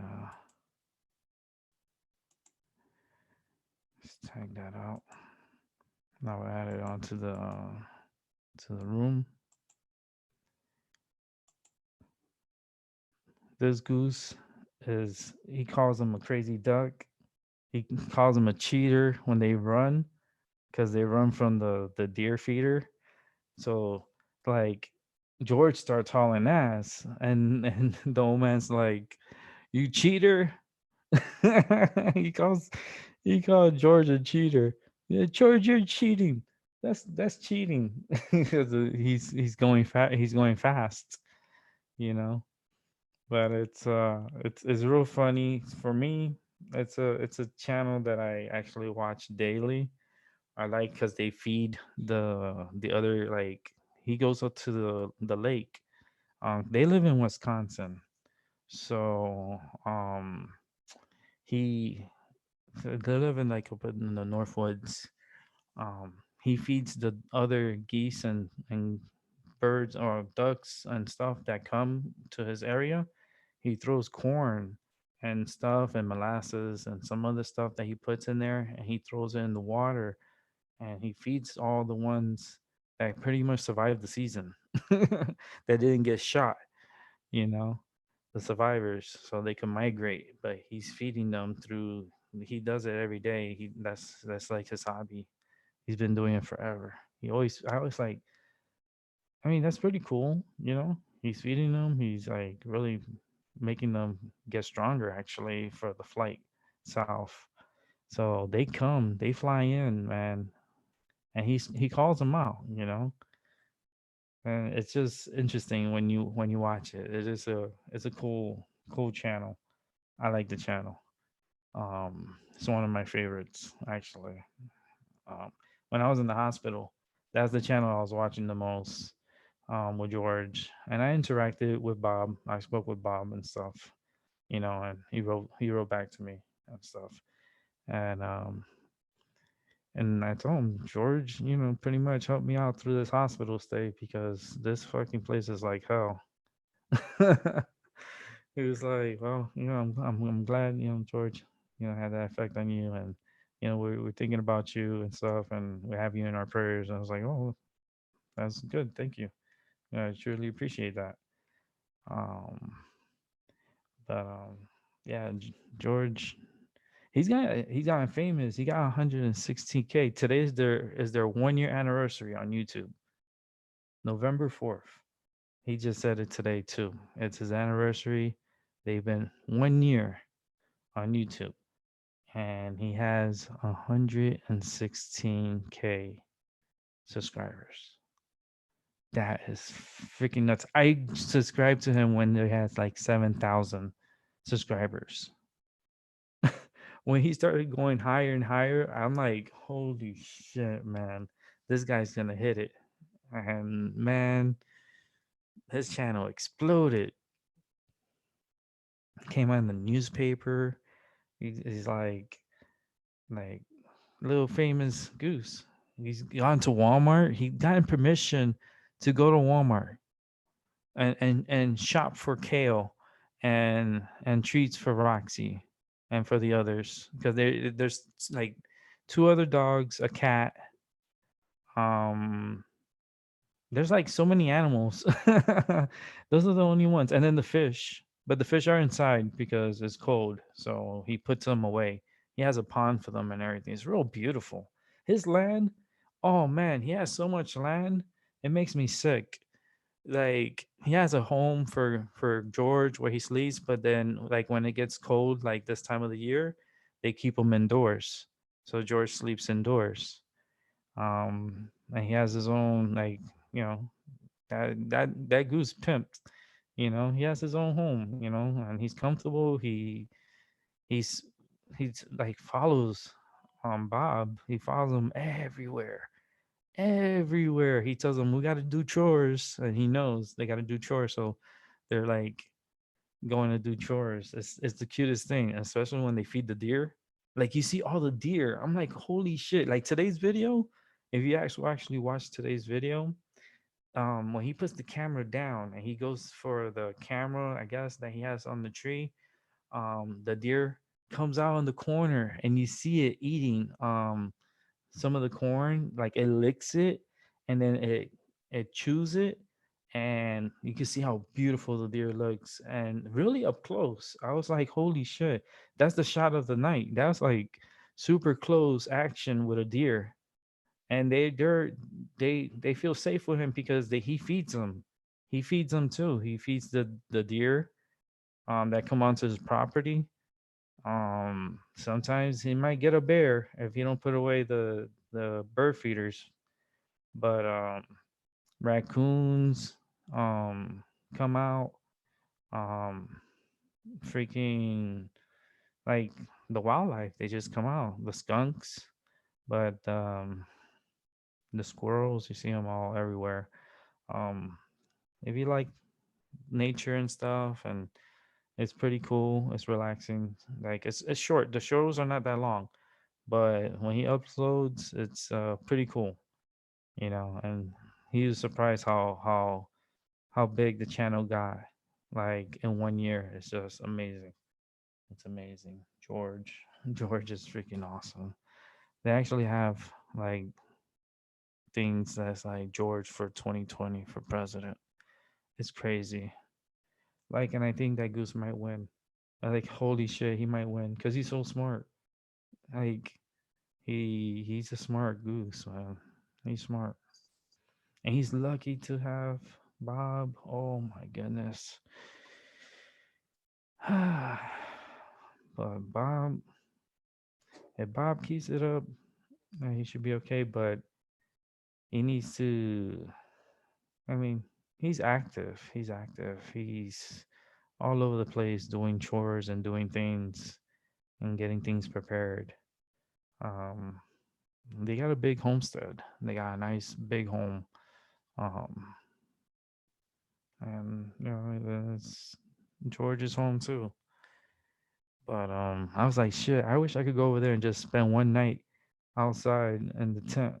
just tag that out. Now we'll add it onto the to the room. This goose is, he calls him a crazy duck. He calls him a cheater when they run because they run from the deer feeder. So like George starts hauling ass, and the old man's like, "You cheater!" he calls he called George a cheater. Yeah, George, you're cheating. That's cheating because he's going fast. He's going fast, you know. But it's real funny for me. It's a channel that I actually watch daily. I like because they feed the other, like, he goes up to the lake. They live in Wisconsin, so he they live in like up in the North Woods. He feeds the other geese and birds or ducks and stuff that come to his area. He throws corn and stuff and molasses and some other stuff that he puts in there, and he throws it in the water, and he feeds all the ones that pretty much survived the season that didn't get shot, you know, the survivors, so they can migrate. But he's feeding them through. He does it every day. That's like his hobby. He's been doing it forever. I always like. I mean, that's pretty cool. You know, he's feeding them. He's like really making them get stronger actually for the flight south. So they come, they fly in, man, and he calls them out. You know, and it's just interesting when you watch it. It's a cool channel. I like the channel. It's one of my favorites actually. Um, when I was in the hospital, that's the channel I was watching the most, with George, and I interacted with Bob. I spoke with Bob and stuff, you know, and he wrote back to me and stuff, and and I told him, George, you know, pretty much helped me out through this hospital stay because this fucking place is like hell. He was like, well, you know, I'm glad, you know, George, you know, had that effect on you, and you know, we're thinking about you and stuff, and we have you in our prayers. And I was like, oh, that's good, thank you. Yeah, I truly appreciate that. Um, but yeah, George, he's gotten famous. He got 116K. Today is their 1 year anniversary on YouTube, November 4th. He just said it today too. It's his anniversary. They've been 1 year on YouTube, and he has 116K subscribers. That is freaking nuts. I subscribed to him when he has like 7,000 subscribers. When he started going higher and higher, I'm like, holy shit, man, this guy's gonna hit it. And man, his channel exploded. Came on the newspaper. He's like little famous goose. He's gone to Walmart. He got permission to go to Walmart and shop for kale and treats for Roxy and for the others, because there's like two other dogs, a cat. Um, there's like so many animals. Those are the only ones, and then the fish. But the fish are inside because it's cold, so he puts them away. He has a pond for them and everything. It's real beautiful. His land, oh man, he has so much land. It makes me sick. Like he has a home for George where he sleeps, but then like when it gets cold, like this time of the year, they keep him indoors. So George sleeps indoors. And he has his own, like, you know, that goose pimped. You know, he has his own home. You know, and he's comfortable. He's he's like follows Bob. He follows him everywhere. Everywhere. He tells them we gotta do chores. And he knows they gotta do chores. So they're like going to do chores. It's the cutest thing, especially when they feed the deer. Like you see all the deer. I'm like, holy shit. Like today's video, if you actually watch today's video, when he puts the camera down and he goes for the camera, I guess that he has on the tree, the deer comes out in the corner and you see it eating some of the corn, like it licks it and then it chews it, and you can see how beautiful the deer looks and really up close. I was like, holy shit, that's the shot of the night. That's like super close action with a deer, and they feel safe with him because he feeds them. He feeds them too. He feeds the deer that come onto his property. Sometimes he might get a bear if you don't put away the bird feeders, but raccoons come out, um freaking like the wildlife, they just come out, the skunks, but the squirrels, you see them all everywhere. um if you like nature and stuff, and it's pretty cool, it's relaxing. Like it's short, the shows are not that long, but when he uploads, it's pretty cool, and he was surprised how big the channel got, like in 1 year. It's just amazing. It's amazing. George is freaking awesome. They actually have like things that's like George for 2020 for president. It's crazy. Like, and I think that Goose might win. I like, holy shit, he might win because he's so smart. Like, he's a smart goose, man. He's smart, and he's lucky to have Bob. Oh my goodness. But Bob, if Bob keeps it up, he should be okay. But he needs to. I mean, he's active. He's active. He's all over the place doing chores and doing things and getting things prepared. Um, they got a big homestead. They got a nice big home. Um, and it's George's home too. But I was like, shit, I wish I could go over there and just spend one night outside in the tent.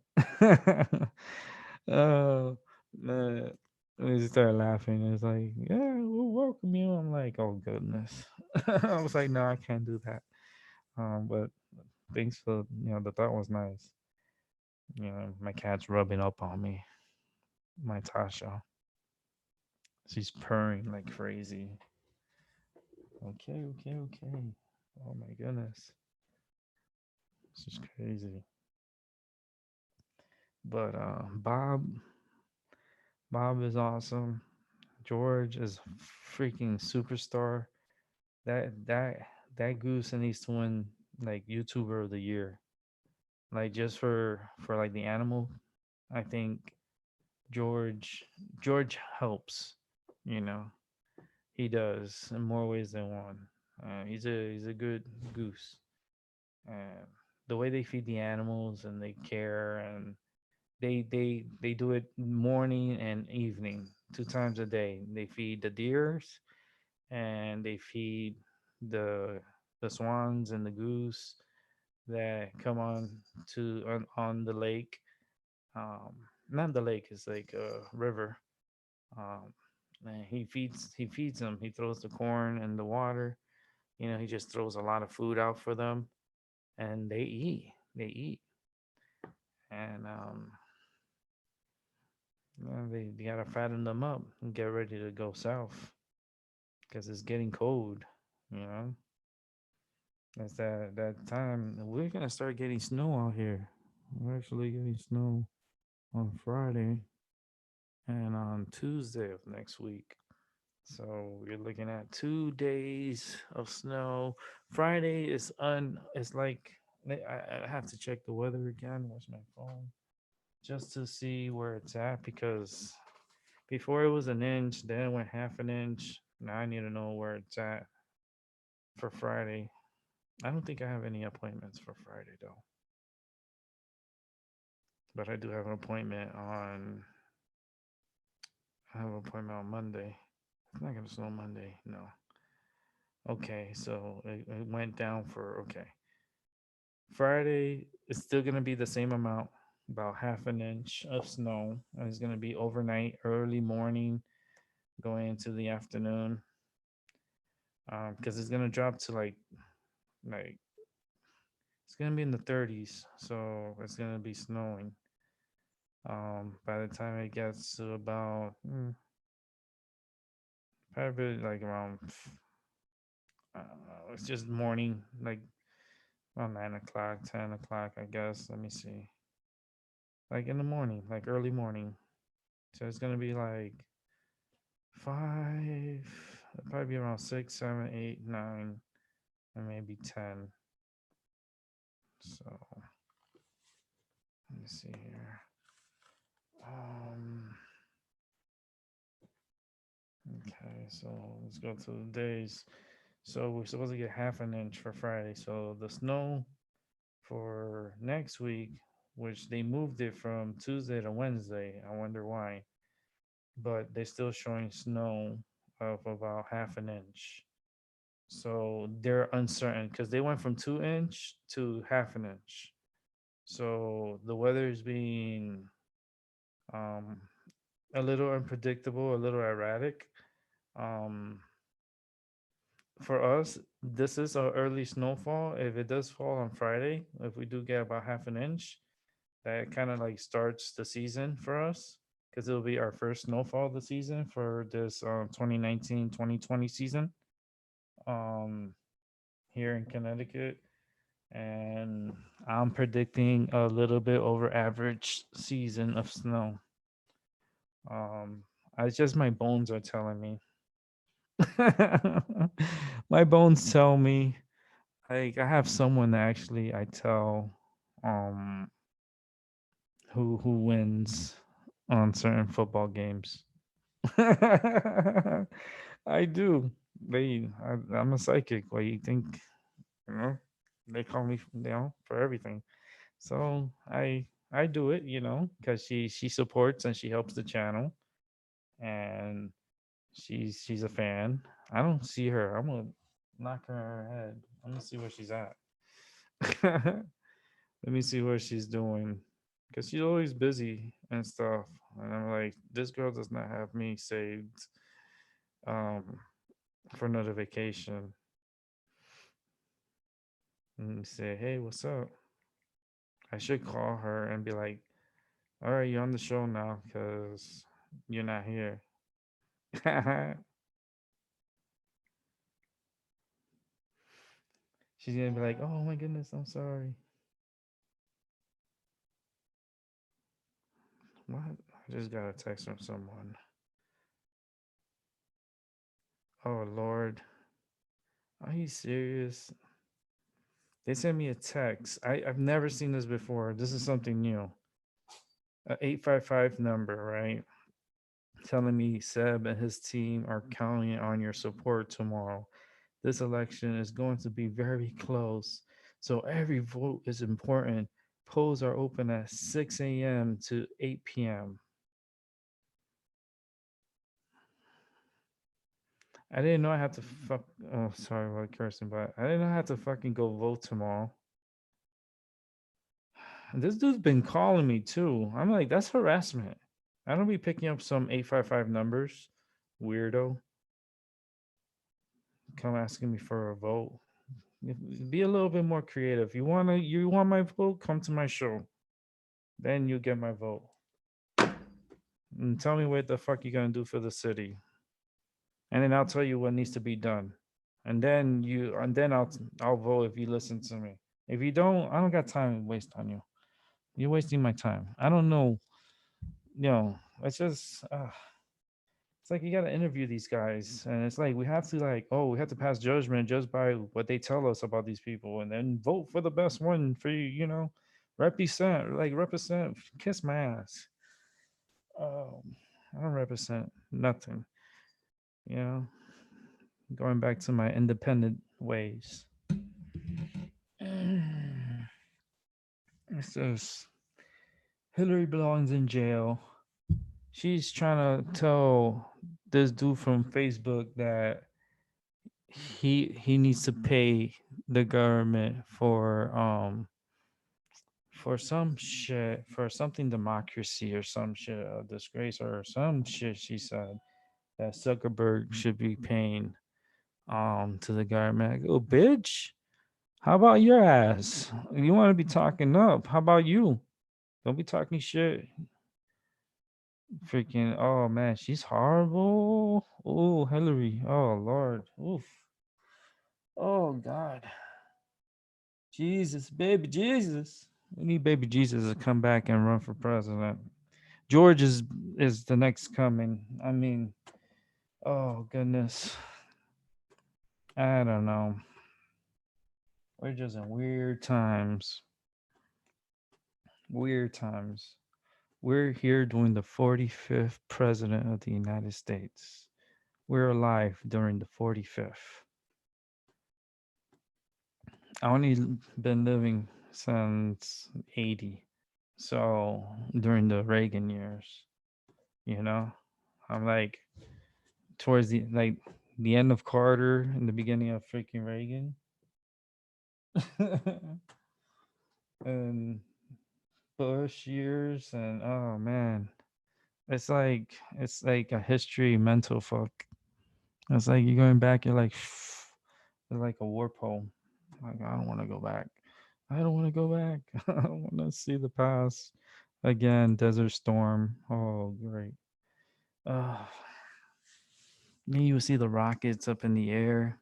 Oh man. We just started laughing. It's like, yeah, we'll welcome you. I'm like, oh goodness. I was like, no, I can't do that. But thanks for the thought was nice. My cat's rubbing up on me. My Tasha. She's purring like crazy. Okay, okay, okay. Oh my goodness. This is crazy. But Bob is awesome. George is freaking superstar. That goose needs to win like YouTuber of the year. Like just for like the animal, I think George helps. You know, he does in more ways than one. He's a good goose. And the way they feed the animals and they care, and they do it morning and evening, 2 times a day. They feed the deers and they feed the the swans and the goose that come on the lake. Not the lake, it's like a river. Um, and he feeds them. He throws the corn and the water. He just throws a lot of food out for them, and they eat. They eat, and they gotta fatten them up and get ready to go south because it's getting cold. You know, it's that time. We're gonna start getting snow out here. We're actually getting snow on Friday and on Tuesday of next week. So we're looking at 2 days of snow. Friday is It's like I have to check the weather again. Where's my phone? Just to see where it's at, because before it was an inch, then it went half an inch. Now I need to know where it's at for Friday. I don't think I have any appointments for Friday though, but I do have an appointment on. I have an appointment on Monday. It's not gonna snow Monday. No. Okay, so it went down for okay. Friday is still gonna be the same amount, about half an inch of snow, and it's gonna be overnight, early morning, going into the afternoon. Because it's gonna drop to like it's gonna be in the 30s, so it's gonna be snowing. By the time it gets to about probably like around I don't know, it's just morning, like around 9 o'clock, 10 o'clock, I guess. Let me see, like in the morning, like early morning. So it's gonna be like five, probably be around 6, 7, 8, 9, and maybe 10. So let me see here. Um, okay, so let's go to the days. So we're supposed to get half an inch for Friday. So the snow for next week, which they moved it from Tuesday to Wednesday. I wonder why, but they're still showing snow of about half an inch. So they're uncertain because they went from 2 inch to half an inch. So the weather is being um, a little unpredictable, a little erratic. Um, for us, this is our early snowfall. If it does fall on Friday, if we do get about half an inch, that kind of like starts the season for us because it'll be our first snowfall of the season for this 2019-2020 season um, here in Connecticut. And I'm predicting a little bit over average season of snow. Um, it's just my bones are telling me. My bones tell me. Like I have someone that actually I tell um who wins on certain football games. I do. I'm a psychic. What you think? You know, they call me, for everything. So I do it, because she supports and she helps the channel, and she's a fan. I don't see her. I'm gonna knock her in her head. I'm gonna see where she's at. Let me see what she's doing, because she's always busy and stuff. And I'm like, this girl does not have me saved um for notification. And say, hey, what's up? I should call her and be like, all right, you're on the show now because you're not here. She's gonna be like, oh my goodness, I'm sorry. What? I just got a text from someone. Oh Lord, are you serious? They sent me a text. I've never seen this before. This is something new. A 855 number, right? Telling me Seb and his team are counting on your support tomorrow. This election is going to be very close, so every vote is important. Polls are open at 6 a.m. to 8 p.m. I didn't know I had to fuck. Oh, sorry about cursing, but I didn't know I had to fucking go vote tomorrow. This dude's been calling me too. I'm like, that's harassment. I don't be picking up some 855 numbers, weirdo. Come asking me for a vote. Be a little bit more creative. You want my vote? Come to my show. Then you get my vote. And tell me what the fuck you gonna do for the city, and then I'll tell you what needs to be done. And then I'll vote if you listen to me. If you don't, I don't got time to waste on you. You're wasting my time. I don't know. It's just it's like you got to interview these guys, and it's like we have to pass judgment just by what they tell us about these people, and then vote for the best one for you. Represent, kiss my ass. I don't represent nothing. You know, going back to my independent ways. It says Hillary belongs in jail. She's trying to tell this dude from Facebook that he needs to pay the government for some shit, for something democracy or some shit, a disgrace or some shit. She said that Zuckerberg should be paying to the government. I go, bitch, how about your ass? You want to be talking up? How about you? Don't be talking shit. Freaking, oh man, she's horrible. Oh, Hillary. Oh Lord. Oof. Oh God. Jesus, baby Jesus. We need baby Jesus to come back and run for president. George is the next coming. I mean, oh goodness. I don't know. We're just in weird times. Weird times. We're here during the 45th president of the United States. We're alive during the 45th. I only been living since 80. So during the Reagan years, you know, I'm like towards the end of Carter and the beginning of freaking Reagan. And Bush years and oh man, it's like a history mental fuck. It's like you're going back, you're like it's like a war poem. Like I don't want to go back. I don't want to go back. I don't want to see the past again. Desert Storm. Oh great. Uh, me, you see the rockets up in the air,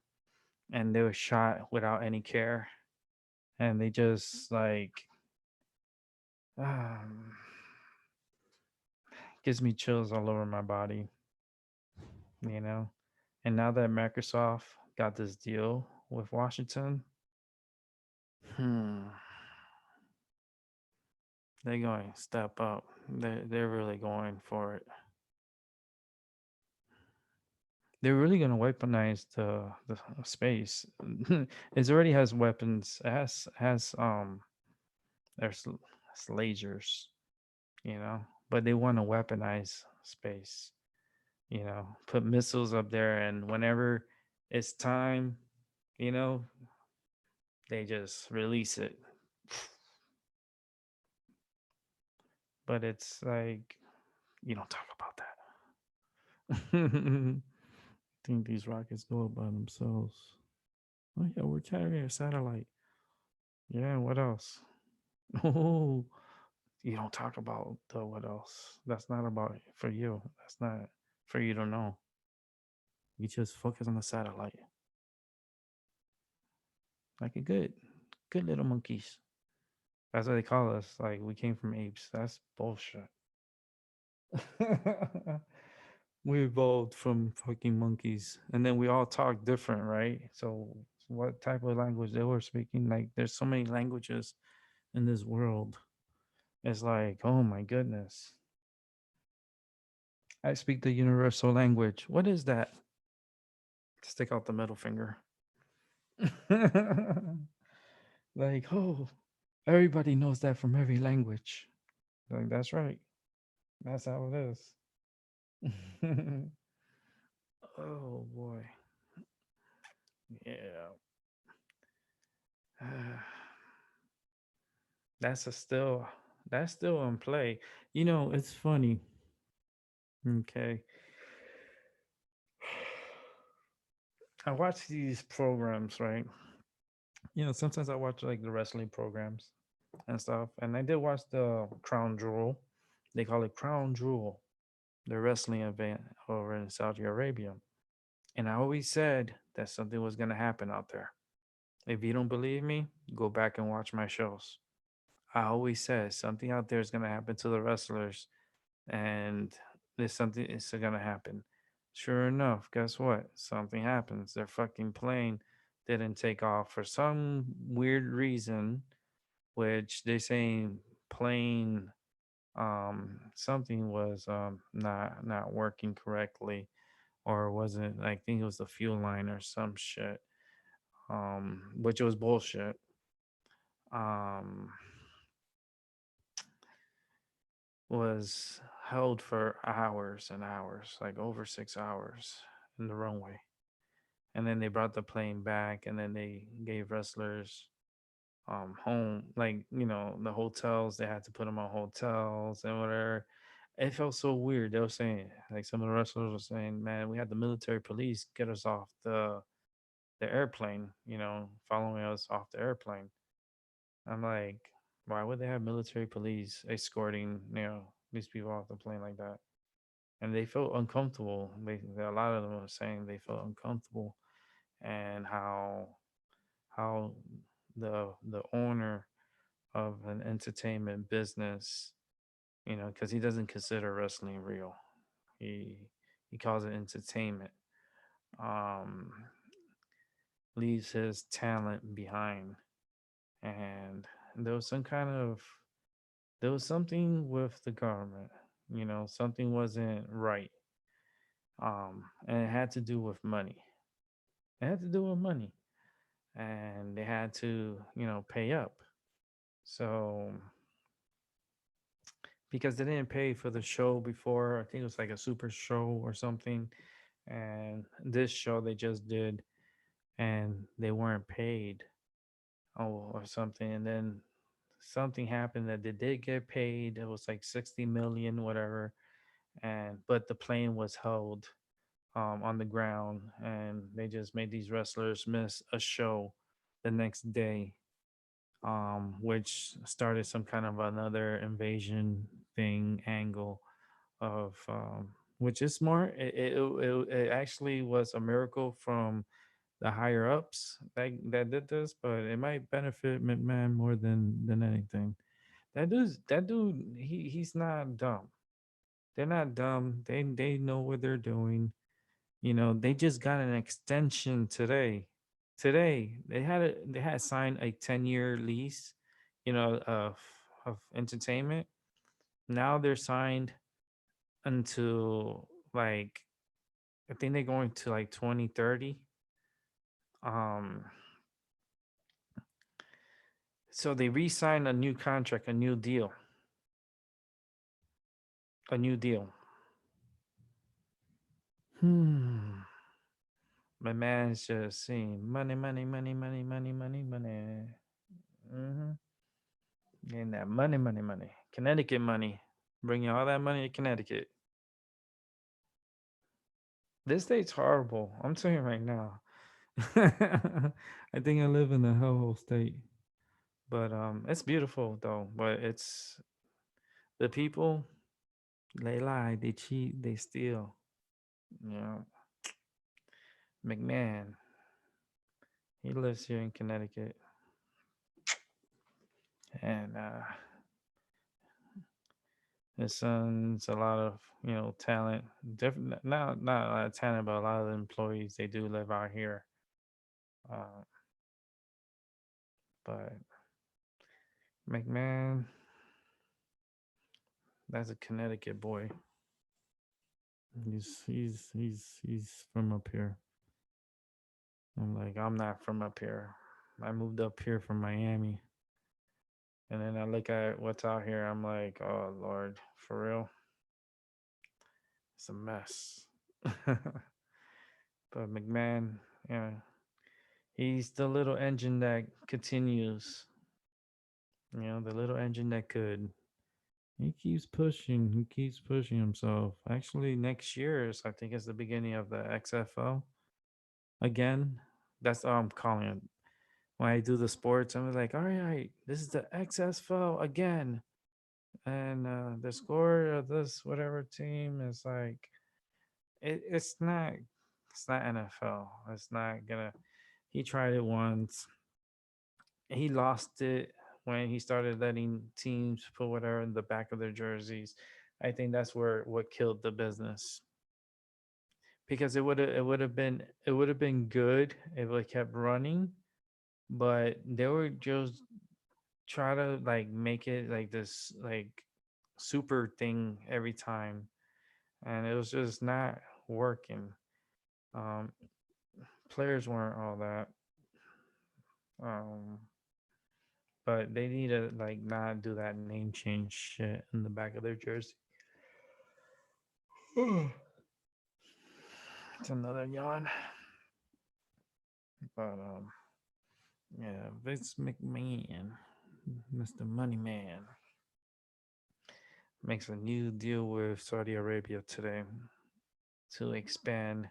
and they were shot without any care, and they just like um, gives me chills all over my body, you know. And now that Microsoft got this deal with Washington, hmm, they're going to step up. They're really going for it. They're really going to weaponize the space. It already has weapons. It has there's lasers, you know, but they want to weaponize space. You know, put missiles up there, and whenever it's time, you know, they just release it. But it's like you don't talk about that. Think these rockets go up by themselves. Oh yeah, we're carrying a satellite. Yeah, what else? Oh, you don't talk about the what else. That's not about it for you. That's not for you to know. You just focus on the satellite. Like a good little monkeys. That's what they call us. Like we came from apes. That's bullshit. We evolved from fucking monkeys, and then we all talk different, right? So, what type of language they were speaking? Like, there's so many languages in this world. It's like, oh my goodness. I speak the universal language. What is that? Stick out the middle finger. Like, oh, everybody knows that from every language. Like, that's right. That's how it is. Oh boy. Yeah. That's a still that's still in play. You know, it's funny. Okay. I watch these programs, right? You know, sometimes I watch like the wrestling programs and stuff. And I did watch the Crown Jewel. They call it Crown Jewel, the wrestling event over in Saudi Arabia. And I always said that something was gonna happen out there. If you don't believe me, go back and watch my shows. I always said something out there is gonna happen to the wrestlers, and there's something is gonna happen. Sure enough, guess what? Something happens. Their fucking plane didn't take off for some weird reason, which they're saying plane something was not working correctly, or wasn't. I think it was the fuel line or some shit. which was bullshit. Um, was held for hours and hours, like over 6 hours in the runway. And then they brought the plane back, and then they gave wrestlers home, like, the hotels. They had to put them on hotels and whatever. It felt so weird. They were saying, like, some of the wrestlers were saying, man, we had the military police get us off the airplane, following us off the airplane. I'm like, why would they have military police escorting, these people off the plane like that? And they felt uncomfortable. A lot of them were saying they felt uncomfortable, and how the owner of an entertainment business, because he doesn't consider wrestling real. He calls it entertainment. Um, leaves his talent behind, and there was some kind of there was something with the government. Something wasn't right. And it had to do with money. It had to do with money, and they had to, pay up. So because they didn't pay for the show before, I think it was like a super show or something, and this show they just did, and they weren't paid, or something, and then something happened that they did get paid. It was like 60 million, whatever, and but the plane was held on the ground, and they just made these wrestlers miss a show the next day, which started some kind of another invasion thing angle of, which is smart. It actually was a miracle from the higher ups that did this, but it might benefit McMahon more than anything. That dude, he's not dumb. They're not dumb. They know what they're doing. They just got an extension today. Today they had signed a 10-year lease, of entertainment. Now they're signed until, like, I think they're going to like 2030. Um so they re-signed a new contract, a new deal. Hmm. My man's just saying money, money, money, money, money, money, money. Mm-hmm. Getting that money, money, money. Connecticut money. Bringing all that money to Connecticut. This state's horrible. I'm telling you right now. I think I live in a hellhole state. But it's beautiful though. But it's the people, they lie, they cheat, they steal. You know, McMahon, he lives here in Connecticut, and his son's a lot of, talent. Different, not a lot of talent, but a lot of the employees, they do live out here. Uh, but McMahon, that's a Connecticut boy. He's from up here. I'm like, I'm not from up here. I moved up here from Miami, and then I look at what's out here. I'm like, oh Lord, for real, it's a mess. But McMahon, yeah, he's the little engine that continues. The little engine that could. He keeps pushing. He keeps pushing himself. Actually, next year is, I think, is the beginning of the XFL again. That's all I'm calling it. When I do the sports, I'm like, all right, this is the XFL again, and the score of this whatever team is like, it's not NFL. It's not gonna. He tried it once. He lost it when he started letting teams put whatever in the back of their jerseys. I think that's where what killed the business, because it would have been good if it kept running, but they were just try to like make it like this, like, super thing every time, and it was just not working. um Players weren't all that. Um, but they need to like not do that name change shit in the back of their jersey. It's another yawn. But yeah, Vince McMahon, Mr. Money Man, makes a new deal with Saudi Arabia today to expand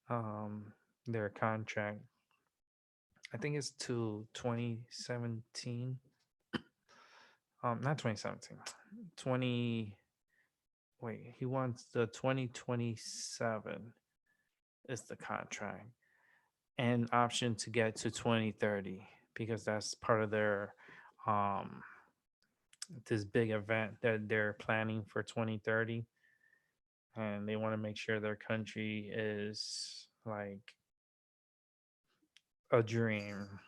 um their contract. I think it's to 2017. Not 2017. 20 Wait, he wants the 2027 is the contract and option to get to 2030 because that's part of their um this big event that they're planning for 2030, and they want to make sure their country is like a dream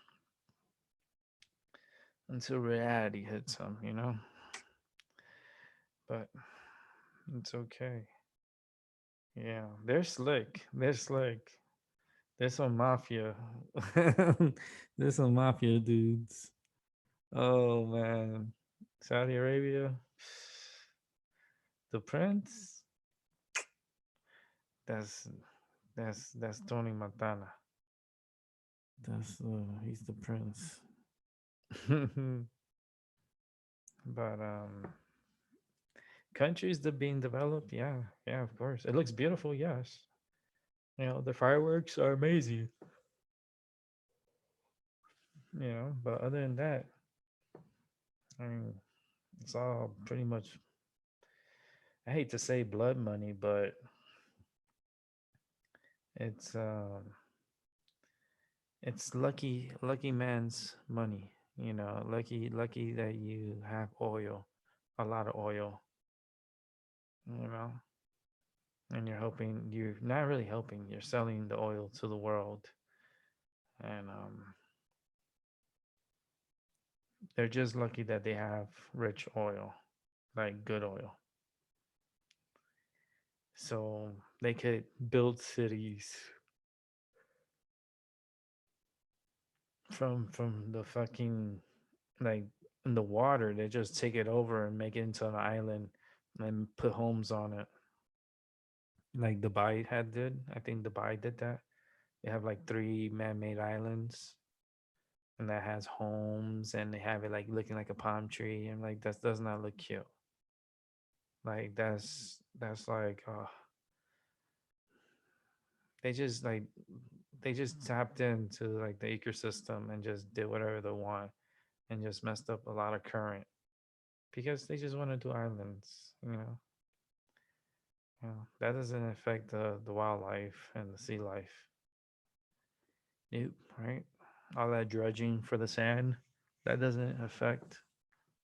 until reality hits them. But it's okay. Yeah, they're slick. They're slick. There's some mafia. There's some mafia dudes. Oh man, Saudi Arabia, the prince. That's that's Tony Montana. That's he's the prince. But countries that being developed, yeah, yeah, of course. It looks beautiful, yes. The fireworks are amazing. But other than that, I mean, it's all pretty much. I hate to say blood money, but it's it's lucky man's money. Lucky that you have oil, a lot of oil. You know, and you're not really helping. You're selling the oil to the world, and they're just lucky that they have rich oil, like good oil, so they could build cities from the fucking like in the water. They just take it over and make it into an island and put homes on it, like Dubai had did. I think Dubai did that. They have like three man-made islands, and that has homes, and they have it like looking like a palm tree, and like that does not look cute. Like that's like they just like they just tapped into like the ecosystem and just did whatever they want and just messed up a lot of current because they just want to do islands. That doesn't affect the wildlife and the sea life. Nope, right? All that dredging for the sand, that doesn't affect,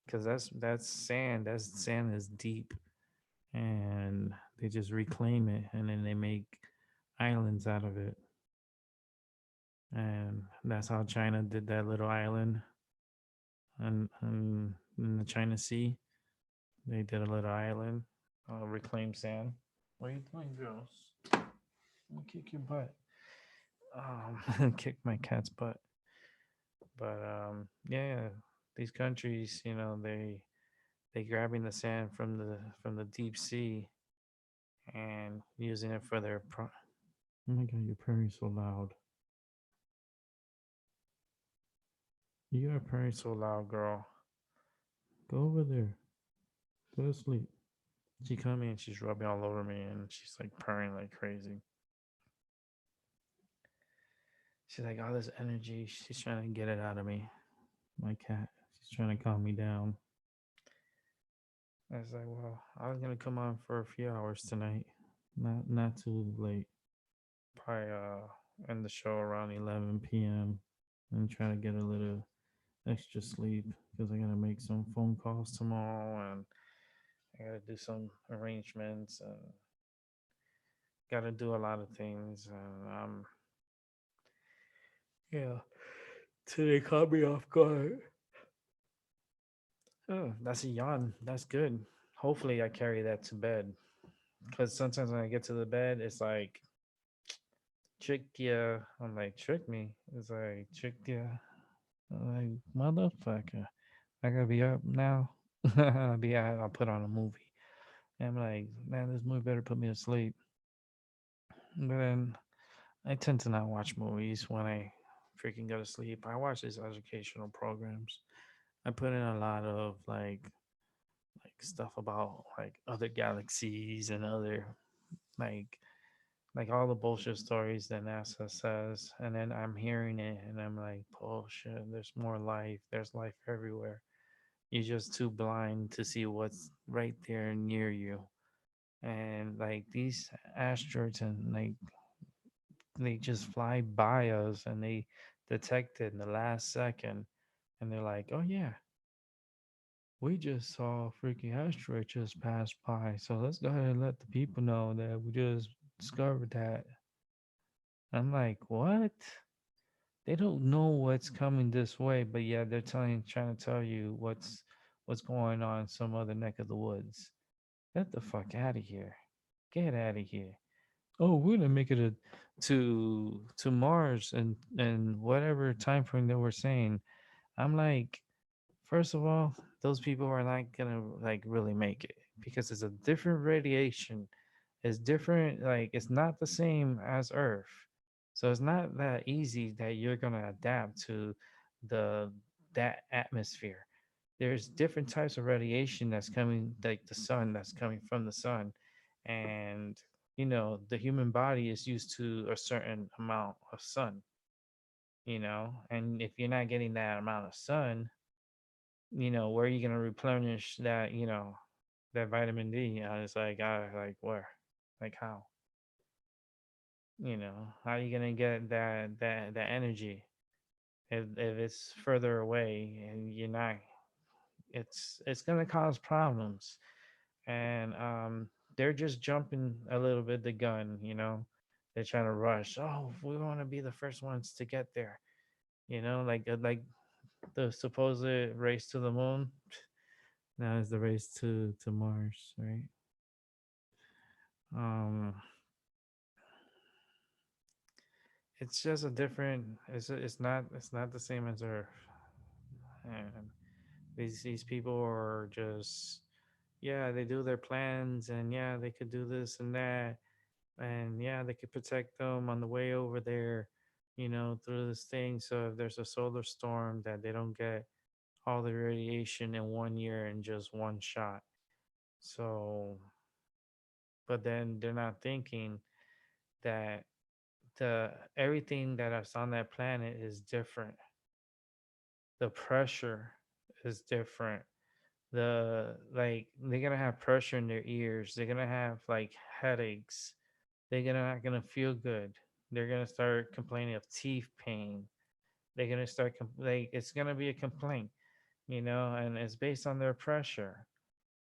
because that's sand. That sand is deep, and they just reclaim it, and then they make islands out of it. And that's how China did that little island, and in the China Sea, they did a little island, reclaimed sand. What are you doing, girls? I'm gonna kick your butt. Kick my cat's butt. But yeah, these countries, they grabbing the sand from the deep sea and using it for their. Oh my god, you're purring so loud. You are purring so loud, girl. Go over there. Go to sleep. She come in, she's rubbing all over me, and she's like purring like crazy. She's like all this energy. She's trying to get it out of me. My cat. She's trying to calm me down. I was like, well, I was gonna come on for a few hours tonight, not too late. Probably end the show around 11 p.m. and try to get a little extra sleep because I gotta make some phone calls tomorrow, and I gotta do some arrangements, and gotta do a lot of things, and yeah. Today caught me off guard. Oh, that's a yawn. That's good. Hopefully, I carry that to bed because sometimes when I get to the bed, it's like trick ya. I'm like trick me. It's like trick ya. I'm like, motherfucker, I gotta be up now. I'll put on a movie. And I'm like, man, this movie better put me to sleep. But then I tend to not watch movies when I freaking go to sleep. I watch these educational programs. I put in a lot of like stuff about like other galaxies and other like all the bullshit stories that NASA says, and then I'm hearing it and I'm like, bullshit, there's more life, there's life everywhere. You're just too blind to see what's right there near you. And like these asteroids and like they just fly by us and they detect it in the last second and they're like, oh yeah, we just saw a freaking asteroid just pass by. So let's go ahead and let the people know that we just discovered that. I'm like, what? They don't know what's coming this way, but yeah, they're trying to tell you what's going on in some other neck of the woods. Get the fuck out of here. Get out of here. Oh, we're gonna make it to Mars and whatever time frame that we're saying. I'm like, first of all, those people are not gonna like really make it because it's a different radiation. It's different, like it's not the same as Earth. So it's not that easy that you're gonna adapt to the that atmosphere. There's different types of radiation that's coming, like the sun that's coming from the sun. And the human body is used to a certain amount of sun, and if you're not getting that amount of sun, where are you gonna replenish that, that vitamin D? It's like where, like how, how are you gonna get that energy if it's further away and you're not? It's gonna cause problems, and they're just jumping a little bit the gun. They're trying to rush. Oh, we want to be the first ones to get there. Like the supposed race to the moon. Now is the race to Mars, right? Um, it's just a different. It's not the same as Earth, and these people are just, yeah, they do their plans, and yeah, they could do this and that, and yeah, they could protect them on the way over there, through this thing. So if there's a solar storm, that they don't get all the radiation in 1 year in just one shot. So, but then they're not thinking that the everything that is on that planet is different. The pressure is different. They're gonna have pressure in their ears. They're gonna have like headaches. They're gonna not gonna feel good. They're gonna start complaining of teeth pain. They're gonna start like it's gonna be a complaint, and it's based on their pressure.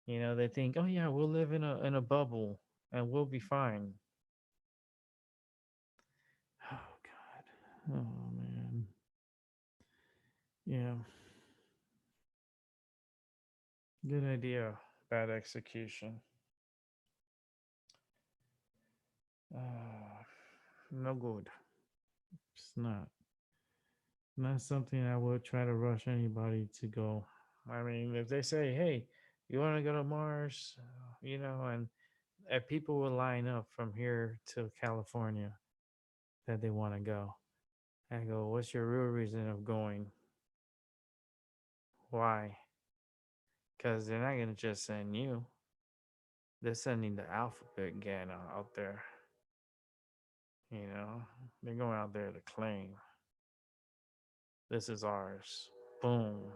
They think, oh yeah, we'll live in a bubble and we'll be fine. Oh God. Oh man. Yeah. Good idea. Bad execution. Uh, no good. It's not something I would try to rush anybody to go. I mean, if they say, "Hey, you want to go to Mars," and people will line up from here to California that they want to go. I go, "What's your real reason of going? Why?" Because they're not gonna just send you. They're sending the alphabet gang out there. You know, they're going out there to claim this is ours. Boom,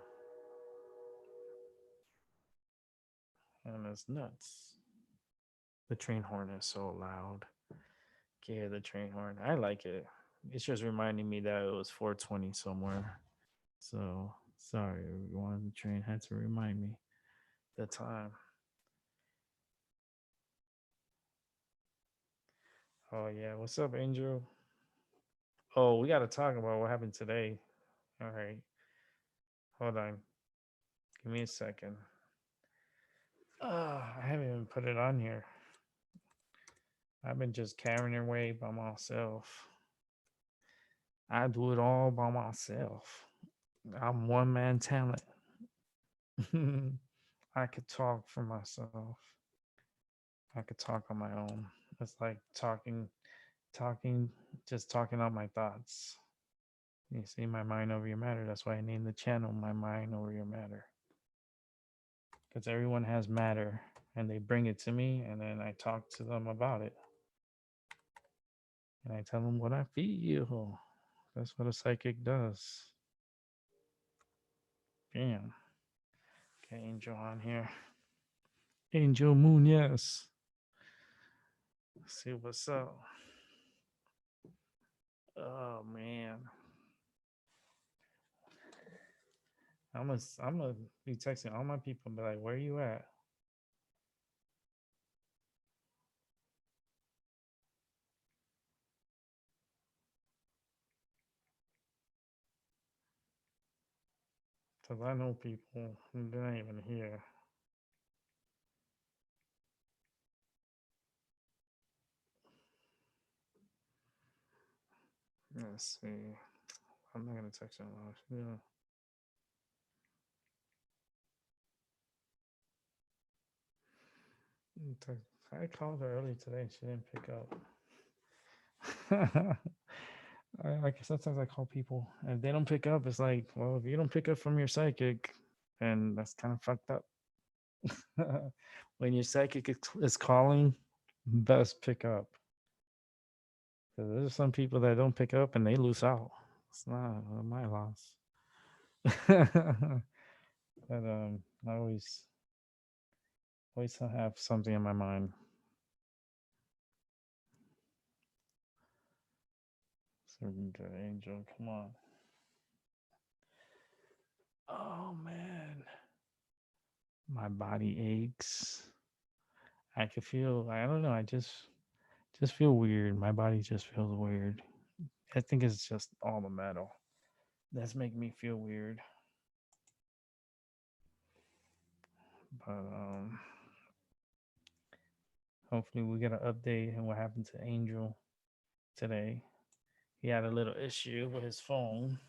and it's nuts. The train horn is so loud. Can you hear the train horn? I like it. It's just reminding me that it was 4:20 somewhere. So sorry, everyone. The train had to remind me the time. Oh yeah, what's up, Angel? Oh, we got to talk about what happened today. All right, hold on. Give me a second. I haven't even put it on here. I've been just carrying it away by myself. I do it all by myself. I'm one man talent. I could talk for myself. I could talk on my own. It's like talking, just talking out my thoughts. You see, my mind over your matter. That's why I named the channel My Mind Over Your Matter. Because everyone has matter and they bring it to me and then I talk to them about it. And I tell them what I feel. That's what a psychic does. Bam. Okay, Angel on here. Angel Moon, yes. Let's see what's up. Oh man. I'm gonna be texting all my people and be like, where you at? Because I know people and they're not even here. Let's see. I'm not gonna text her much. Yeah. I called her early today. She didn't pick up. Like sometimes I call people and if they don't pick up, it's like, well, if you don't pick up from your psychic, then that's kind of fucked up. When your psychic is calling, best pick up. Because there's some people that don't pick up and they lose out. It's not my loss. But I always have something in my mind. So good angel, come on. Oh man, my body aches. I can feel. I don't know. I just feel weird. My body just feels weird. I think it's just all the metal that's making me feel weird. But hopefully we get an8 update on what happened to Angel today. He had a little issue with his phone.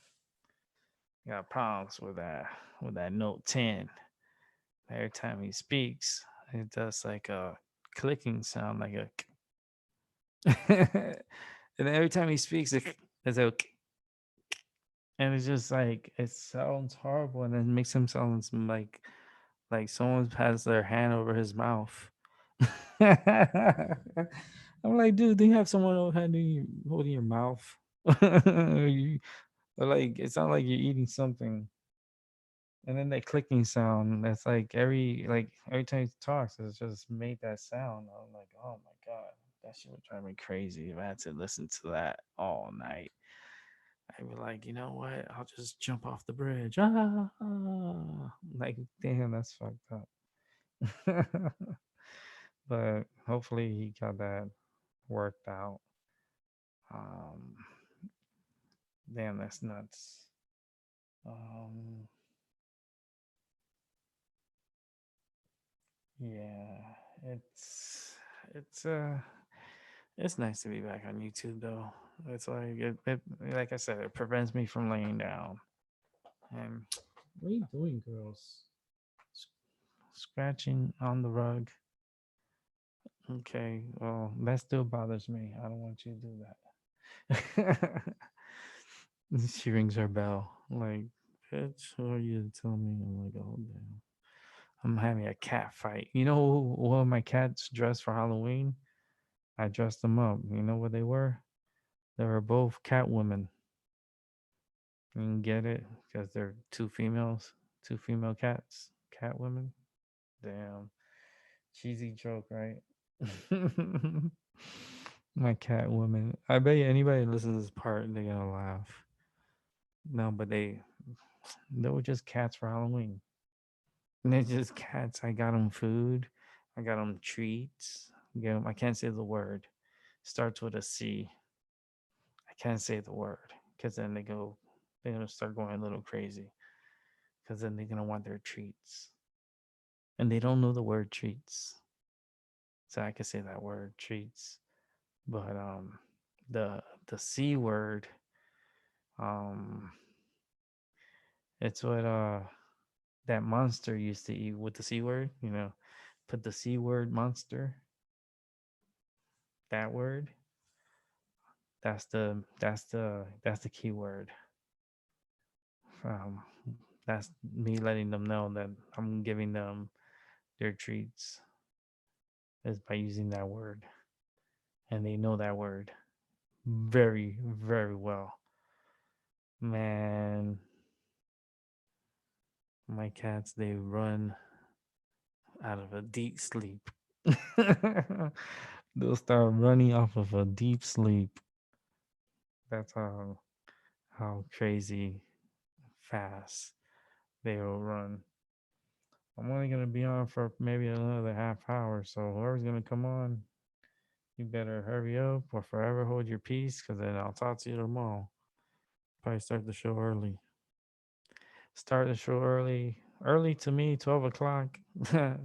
He got problems with that Note 10. Every time he speaks, it does like a clicking sound, like a. And every time he speaks, it's a. And it's just like it sounds horrible, and then makes him sound like someone has their hand over his mouth. I'm like, dude, do you have someone holding your mouth? Or like it sounds like you're eating something. And then that clicking sound, that's like every time he talks, it's just made that sound. I'm like, oh my god, that shit would drive me crazy if I had to listen to that all night. I'd be like, you know what? I'll just jump off the bridge. Like, damn, that's fucked up. But hopefully he got that worked out. Um, damn, that's nuts. Um, yeah, it's it's uh it's nice to be back on YouTube though. It's like like I said, it prevents me from laying down. And what are you doing, girls? Scratching on the rug. Okay, well, that still bothers me. I don't want you to do that. She rings her bell. Like, bitch, who are you to tell me? I'm like, oh, damn. I'm having a cat fight. You know, one of my cats dressed for Halloween? I dressed them up. You know what they were? They were both cat women. You can get it because they're two female cats, cat women. Damn, cheesy joke, right? My cat woman. I bet you anybody that listens to this part, they're gonna laugh. No, but they were just cats for Halloween. And they're just cats. I got them food. I got them treats. I can't say the word. Starts with a C. I can't say the word because then they're gonna start going a little crazy because then they're gonna want their treats. And they don't know the word treats. So I can say that word treats. But the C word, um It's what that monster used to eat with the C word, you know. Put the C word monster, that word. That's the key word. Um, that's me letting them know that I'm giving them their treats is by using that word, and they know that word very, very well. Man, my cats, they run out of a deep sleep. They'll start running off of a deep sleep. That's how crazy fast they will run. I'm only gonna be on for maybe another half hour, so whoever's gonna come on, you better hurry up or forever hold your peace, because then I'll talk to you tomorrow. Probably start the show early. Start the show early. Early to me, 12 o'clock.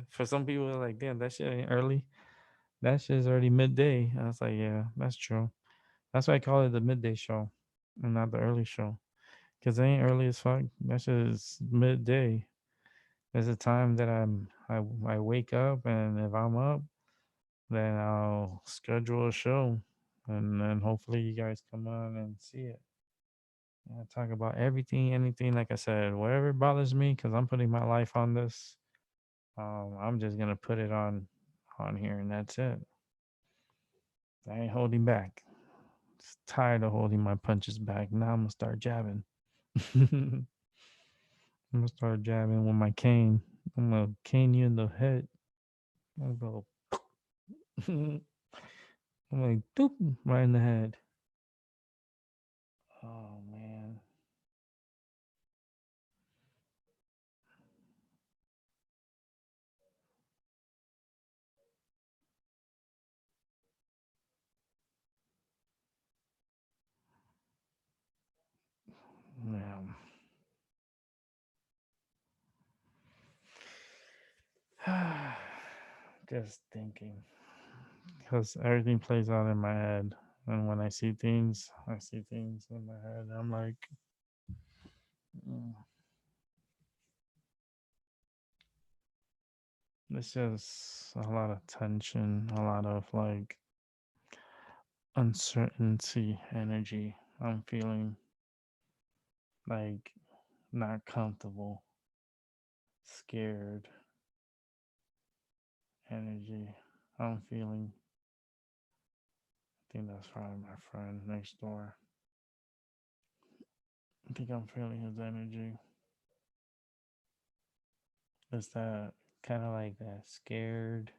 For some people, they're like, damn, that shit ain't early. That shit is already midday. I was like, yeah, that's true. That's why I call it the midday show and not the early show. Because it ain't early as fuck. That shit is midday. There's a time that I wake up, and if I'm up, then I'll schedule a show, and then hopefully you guys come on and see it. I talk about everything, anything. Like I said, whatever bothers me, because I'm putting my life on this. I'm just gonna put it on here, and that's it. I ain't holding back. Just tired of holding my punches back. Now I'm gonna start jabbing. I'm gonna start jabbing with my cane. I'm gonna cane you in the head. I'm gonna go. I'm like, doop, right in the head. Oh man, man. Just thinking, because everything plays out in my head, and when I see things in my head. I'm like, mm, it's just a lot of tension, a lot of like uncertainty energy. I'm feeling like not comfortable, scared energy. I'm feeling, I think that's probably my friend next door. I think I'm feeling his energy. It's that kind of like that scared,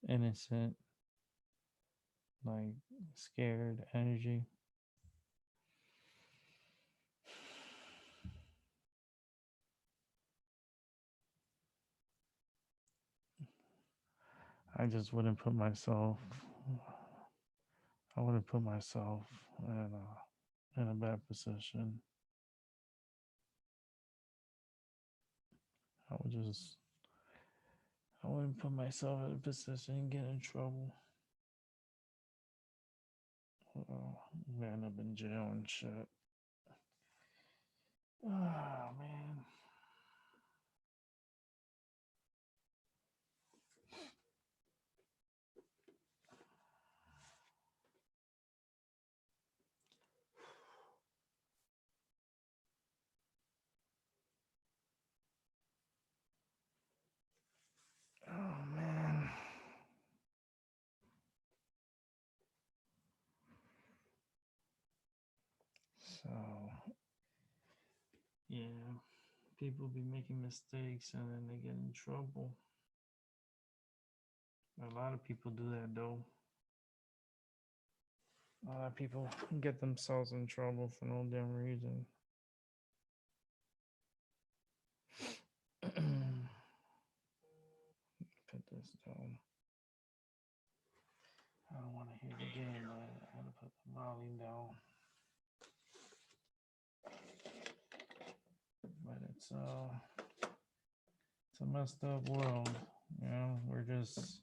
innocent, like scared energy. I just wouldn't put myself, I wouldn't put myself in a bad position. I would just, I wouldn't put myself in a position and get in trouble. End up in jail and shit. Oh man. Oh man. So yeah, people be making mistakes and then they get in trouble. A lot of people do that though. A lot of people get themselves in trouble for no damn reason. Put this down. I don't want to hear the game, but I gotta put the volume down. But it's a messed up world. You know, we're just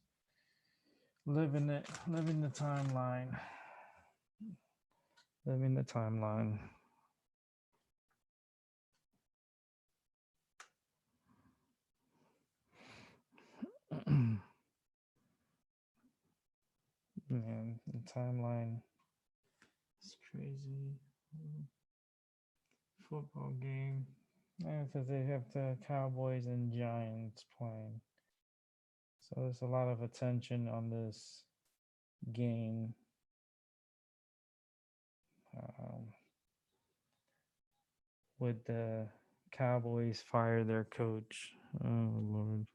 living the timeline, living the timeline. Man, the timeline is crazy. Football game. Yeah, because they have the Cowboys and Giants playing. So there's a lot of attention on this game. Um, with the Cowboys fire their coach. Oh Lord,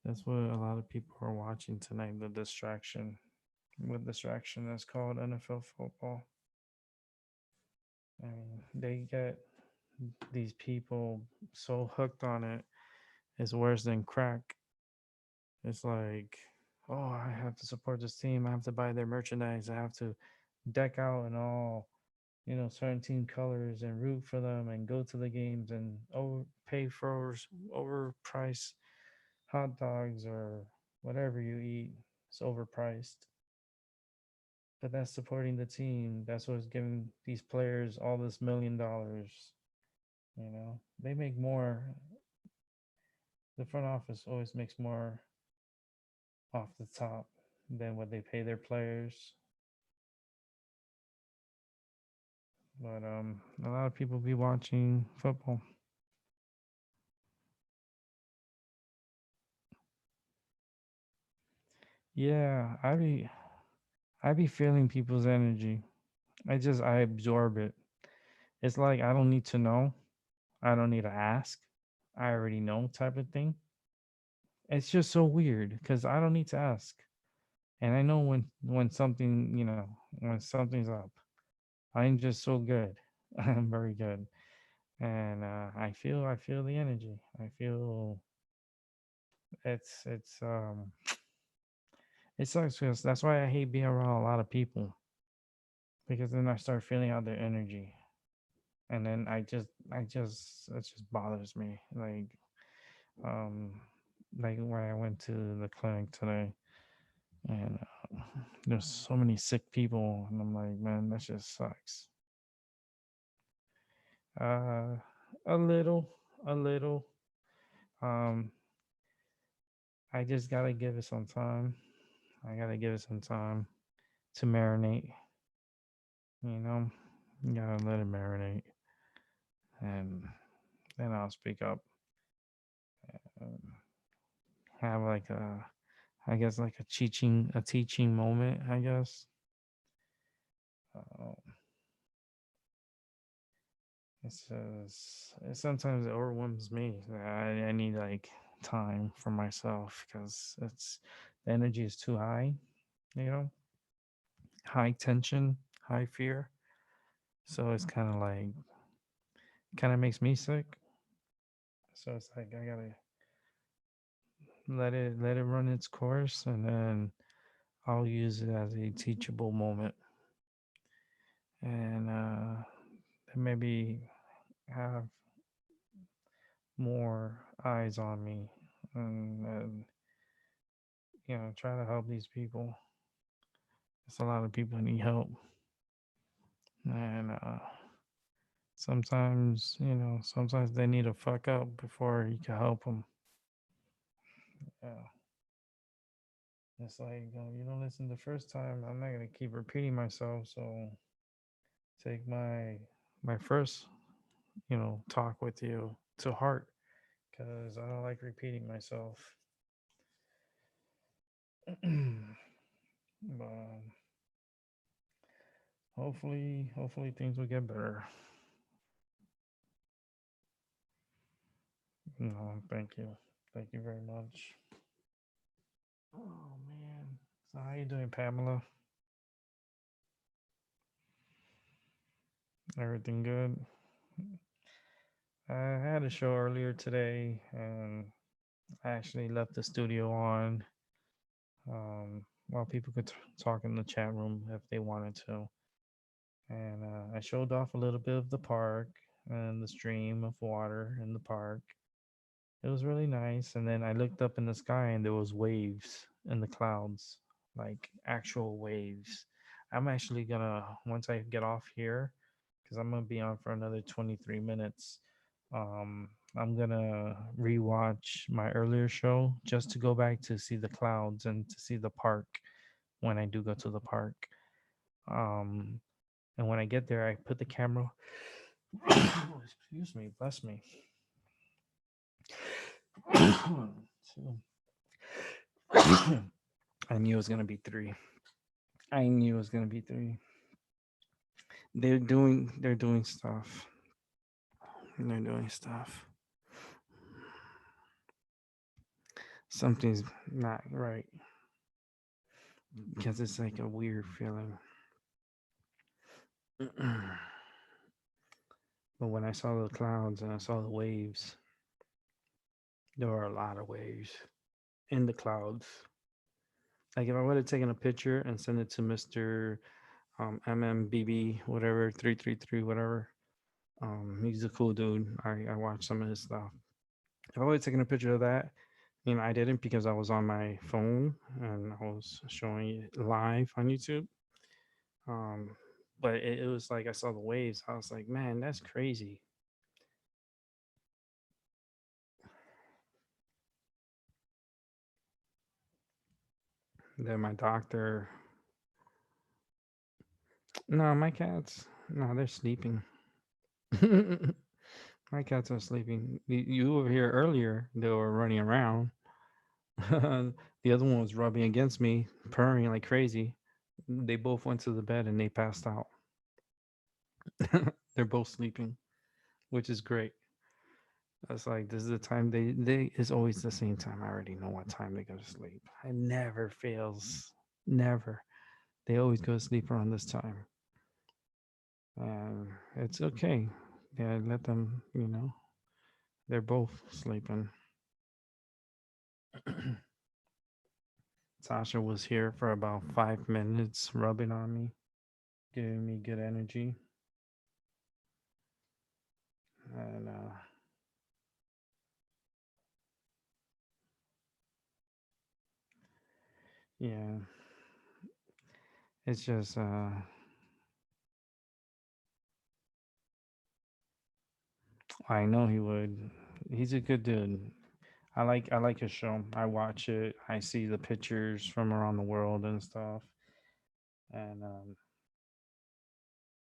that's what a lot of people are watching tonight. The distraction, with distraction that's called NFL football. I mean, they get these people so hooked on it. It's worse than crack. It's like, oh, I have to support this team. I have to buy their merchandise. I have to deck out in all, certain team colors and root for them and go to the games and pay for overpriced hot dogs or whatever you eat. It's overpriced. But that's supporting the team. That's what's giving these players all this $1 million. They make more. The front office always makes more off the top than what they pay their players. But a lot of people be watching football. Yeah, I be feeling people's energy. I absorb it. It's like I don't need to know. I don't need to ask. I already know type of thing. It's just so weird because I don't need to ask. And I know when something, when something's up. I'm just so good. I'm very good. And I feel the energy. I feel it's it sucks because that's why I hate being around a lot of people, because then I start feeling out their energy, and then it just bothers me. Um, like when I went to the clinic today, and there's so many sick people, and I'm like, man, that just sucks. Uh, a little, a little. Um, I just gotta give it some time. I gotta give it some time to marinate. You know, you gotta let it marinate, and then I'll speak up. And have like I guess like a teaching moment. I guess uh, it sometimes it overwhelms me. I need like time for myself because the energy is too high. You know, high tension, high fear. So it's kind of makes me sick. So it's like I gotta let it run its course, and then I'll use it as a teachable moment, and maybe have more eyes on me, and try to help these people. There's a lot of people that need help, and sometimes they need a fuck up before you can help them. Yeah, it's like you don't listen the first time. I'm not gonna keep repeating myself. So take my first talk with you to heart, because I don't like repeating myself. But hopefully things will get better. No, thank you very much. Oh man, so how you doing, Pamela? Everything good? I had a show earlier today, and I actually left the studio on, while people could talk in the chat room if they wanted to. And I showed off a little bit of the park and the stream of water in the park. It was really nice. And then I looked up in the sky, and there was waves in the clouds, like actual waves. I'm actually gonna, once I get off here, because I'm gonna be on for another 23 minutes. I'm gonna rewatch my earlier show just to go back to see the clouds and to see the park, when I do go to the park. Um, and when I get there, I put the camera. Excuse me, bless me. So, I knew it was gonna be three. I knew it was gonna be three. They're doing stuff. They're doing stuff. Something's not right because it's like a weird feeling. But when I saw the clouds and I saw the waves, there were a lot of waves in the clouds. Like if I would have taken a picture and sent it to Mr. MMBB, whatever, 333, whatever. He's a cool dude. I watched some of his stuff. If I would have taken a picture of that, I didn't because I was on my phone and I was showing it live on YouTube. Um, but it was like I saw the waves. I was like, man, that's crazy. Then my doctor, no, my cats, no, they're sleeping. My cats are sleeping. You were here earlier. They were running around. The other one was rubbing against me, purring like crazy. They both went to the bed and they passed out. They're both sleeping, which is great. It's like this is the time they it's always the same time. I already know what time they go to sleep. It never fails. Never. They always go to sleep around this time. And it's okay. Yeah, let them. They're both sleeping. Sasha was here for about 5 minutes, rubbing on me, giving me good energy. And yeah, it's just I know he would. He's a good dude. I like his show. I watch it. I see the pictures from around the world and stuff. And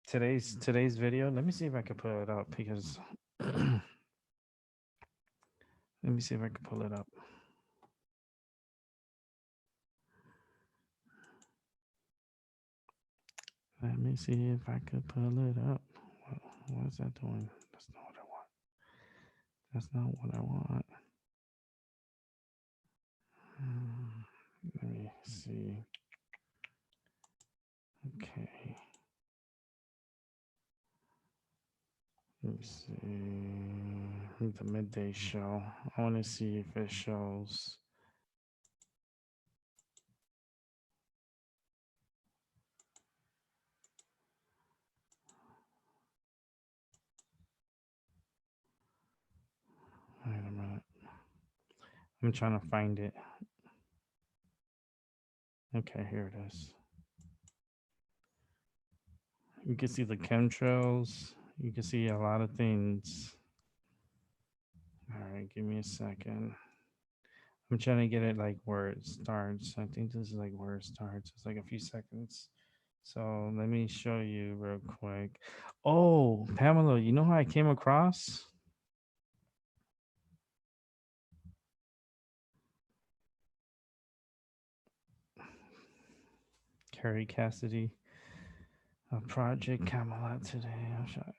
today's video. Let me see if I can pull it up because let me see if I can pull it up. Let me see if I could pull it up. What is that doing? That's not what I want. That's not what I want. Let me see. Okay. Let me see. The midday show. I want to see if it shows. Wait a minute. I'm trying to find it. Okay, here it is. You can see the chemtrails. You can see a lot of things. All right, give me a second. I'm trying to get it like where it starts. I think this is like where it starts. It's like a few seconds. So let me show you real quick. Oh, Pamela, you know how I came across? Carrie Cassidy, Project Camelot today.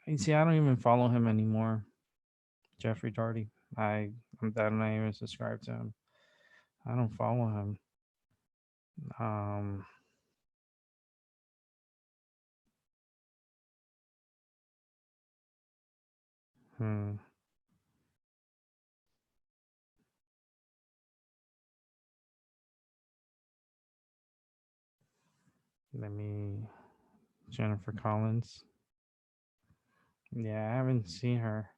You see, I don't even follow him anymore. Jeffrey Darty. I'm not even subscribed to him. I don't follow him. Um, hmm. Let me Jennifer Collins. Yeah, I haven't seen her.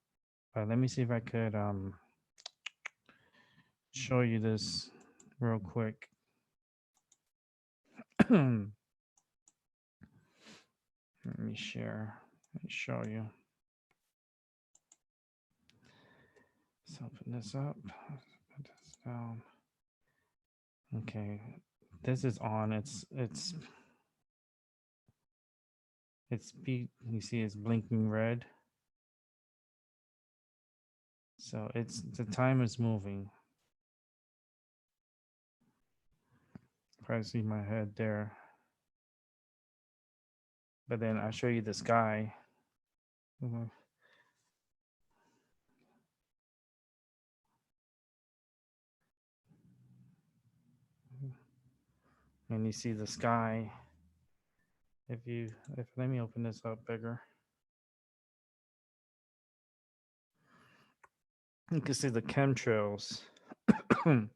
But let me see if I could show you this real quick. Let me share. Let me show you. Let's open this up. Put this down. Okay. this is on. You see it's blinking red. So it's the time is moving. Probably see my head there. But then I'll show you the sky. Mhm. And you see the sky. If let me open this up bigger. You can see the chemtrails. You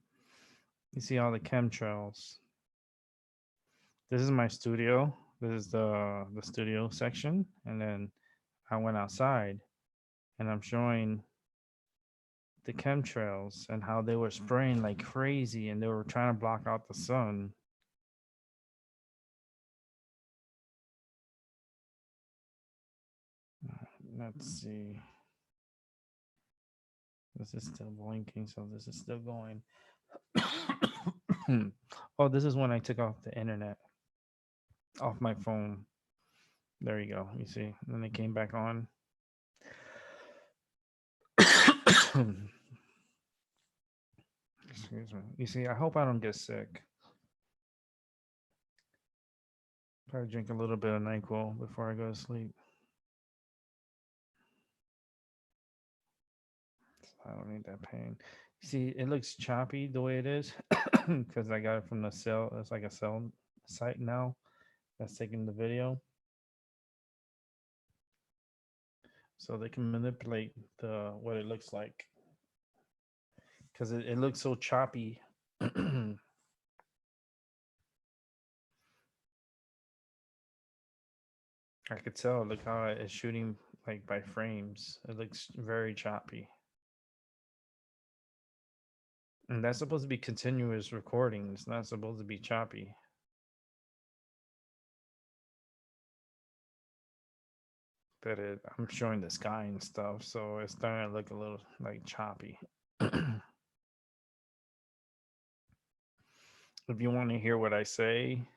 see all the chemtrails. This is my studio. This is the studio section. And then I went outside and I'm showing the chemtrails and how they were spraying like crazy and they were trying to block out the sun. Let's see. This is still blinking, so this is still going. Oh, this is when I took off the internet off my phone. There you go. You see, and then it came back on. Excuse me. You see, I hope I don't get sick. Probably drink a little bit of NyQuil before I go to sleep. I don't need that pain. See, it looks choppy the way it is because I got it from the cell. It's like a cell site now that's taking the video. So they can manipulate the what it looks like because it looks so choppy. I could tell. Look how it's shooting like by frames. It looks very choppy. And that's supposed to be continuous recording. It's not supposed to be choppy. But I'm showing the sky and stuff, so it's starting to look a little like choppy. If you want to hear what I say,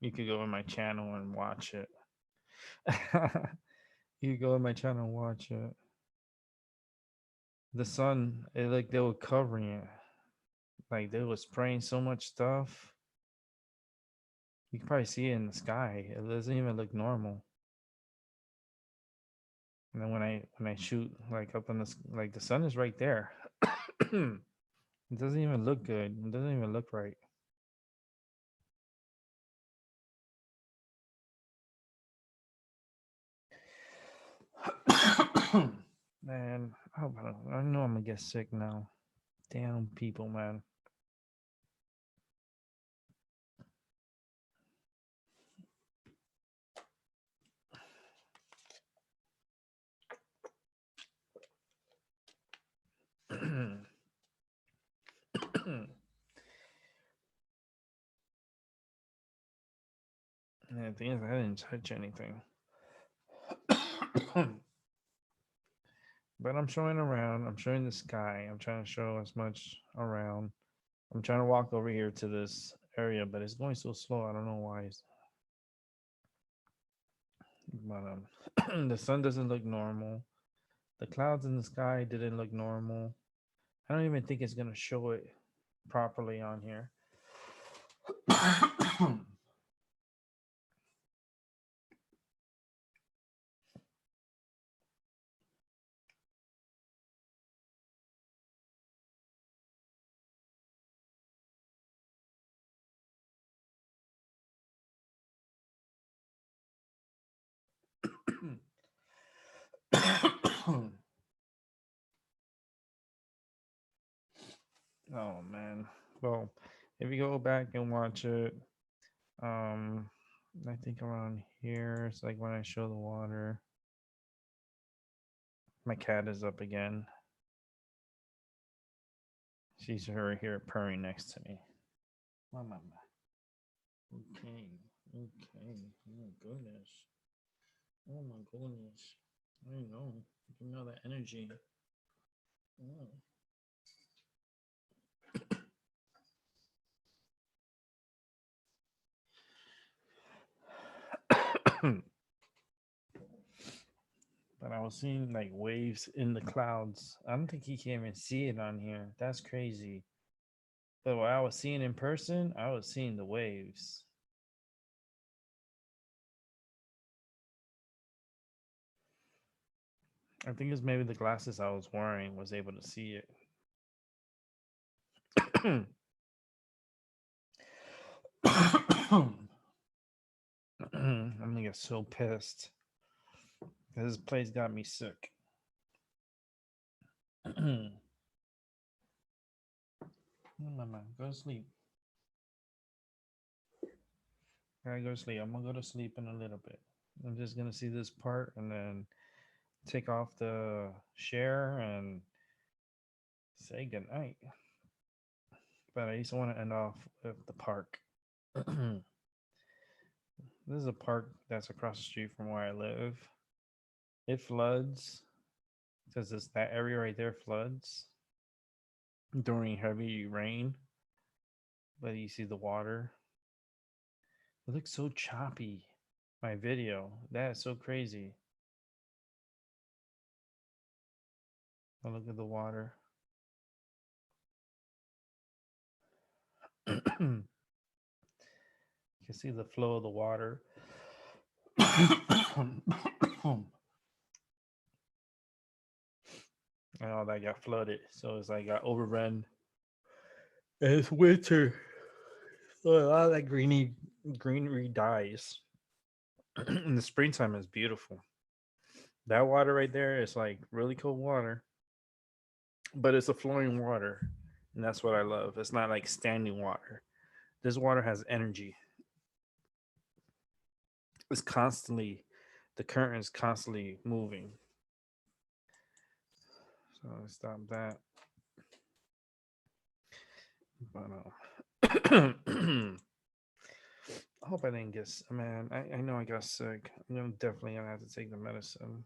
you could go in my channel and watch it. You could go in my channel and watch it. The sun, like they were covering it. Like they were spraying so much stuff. You can probably see it in the sky. It doesn't even look normal. And then when I shoot like up in like the sun is right there. It doesn't even look good. It doesn't even look right. Man, I know I'm gonna get sick now. Damn people, man. Yeah, the thing is, I didn't touch anything. But I'm showing around. I'm showing the sky. I'm trying to show as much around. I'm trying to walk over here to this area, but it's going so slow. I don't know why. But the sun doesn't look normal. The clouds in the sky didn't look normal. I don't even think it's gonna show it properly on here. Oh man. Well, if you go back and watch it, um, I think around here it's like when I show the water. My cat is up again. She's right here purring next to me. Mama. Okay. Okay. Oh my goodness. Oh my goodness. I know. You can know that energy. Oh. But I was seeing like waves in the clouds. I don't think he can even see it on here. That's crazy. But what I was seeing in person, I was seeing the waves. I think it's maybe the glasses I was wearing was able to see it. I'm gonna get so pissed. This place got me sick. Mama, go to sleep. I go to sleep. I'm gonna go to sleep in a little bit. I'm just gonna see this part and then take off the share and say goodnight. But I just want to end off with the park. This is a park that's across the street from where I live. It floods because it's that area right there floods during heavy rain. But you see the water. It looks so choppy. My video. That is so crazy. Oh, look at the water. You can see the flow of the water. And all that got flooded. So it's like got overrun. And it's winter. So a lot of that greenery dies. In the springtime is beautiful. That water right there is like really cold water. But it's a flowing water. And that's what I love. It's not like standing water. This water has energy. It's constantly the current is constantly moving. So I stop that. But I hope I didn't get man. I know I got sick. I'm definitely gonna have to take the medicine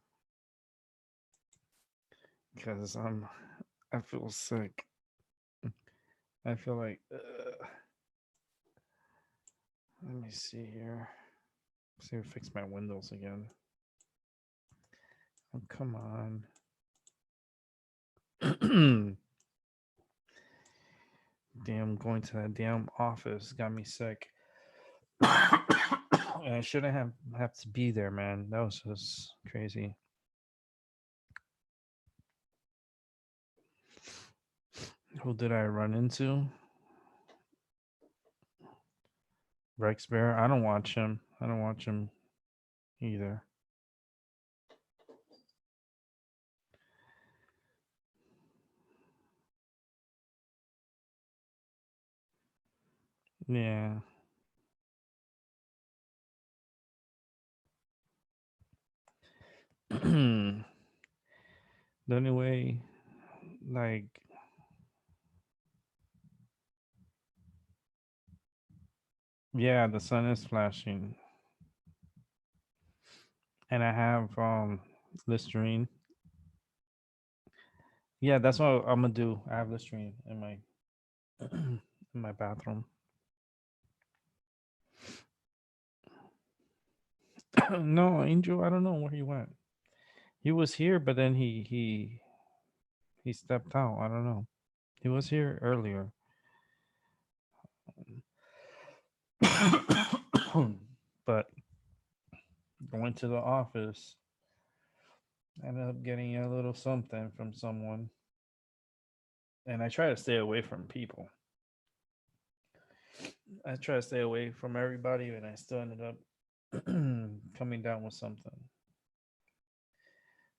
because I feel sick. I feel like let me see here. See if I fix my windows again. Oh come on. Damn, going to that damn office got me sick. And I shouldn't have to be there, man. That was just crazy. Who did I run into? Rex Bear. I don't watch him. I don't watch him either. Yeah. The only way, like, yeah, the sun is flashing, and I have Listerine. Yeah, that's what I'm gonna do. I have Listerine in my in my bathroom. No, Angel, I don't know where he went. He was here, but then he stepped out. I don't know. He was here earlier. But I went to the office. I ended up getting a little something from someone. And I try to stay away from people. I try to stay away from everybody, and I still ended up coming down with something.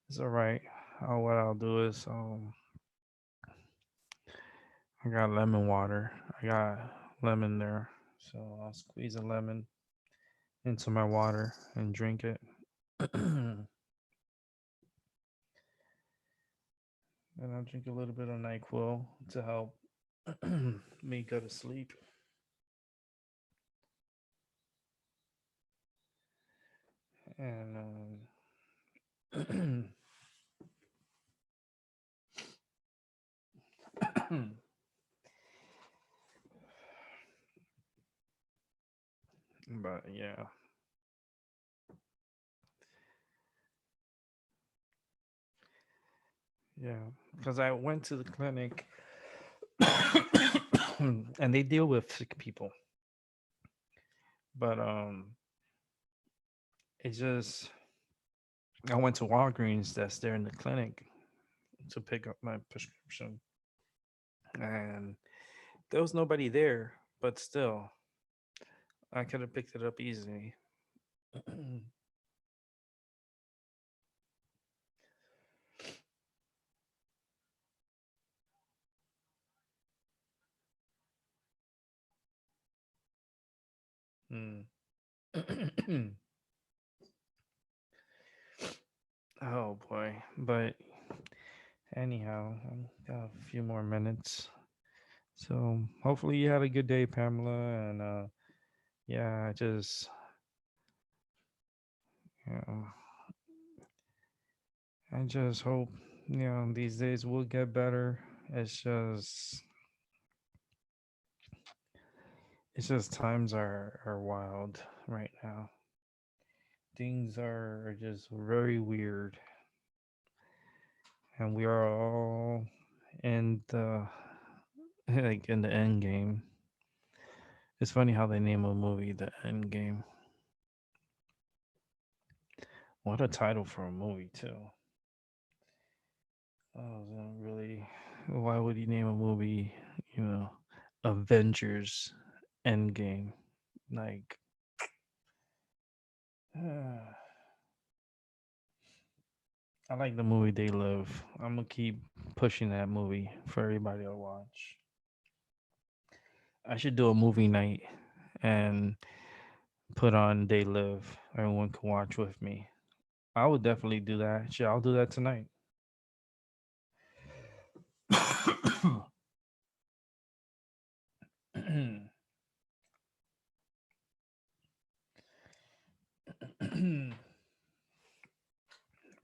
It's all right. What I'll do is I got lemon water. I got lemon there. So I'll squeeze a lemon into my water and drink it. And I'll drink a little bit of NyQuil to help me go to sleep. And but yeah. Yeah, because I went to the clinic and they deal with sick people, but it just I went to Walgreens that's there in the clinic to pick up my prescription, and there was nobody there, but still, I could have picked it up easily. Mm. Oh boy, but anyhow, I got a few more minutes. So hopefully you had a good day, Pamela. And yeah, I just you know, I just hope these days will get better. It's just it's just times are wild right now. Things are just very weird, and we are all in the like in the end game. It's funny how they name a movie the end game. What a title for a movie too. Really. Why would you name a movie, you know, Avengers Endgame? Like, I like the movie They Live. I'm gonna keep pushing that movie for everybody to watch. I should do a movie night and put on They Live. Everyone can watch with me. I would definitely do that. Shit, I'll do that tonight.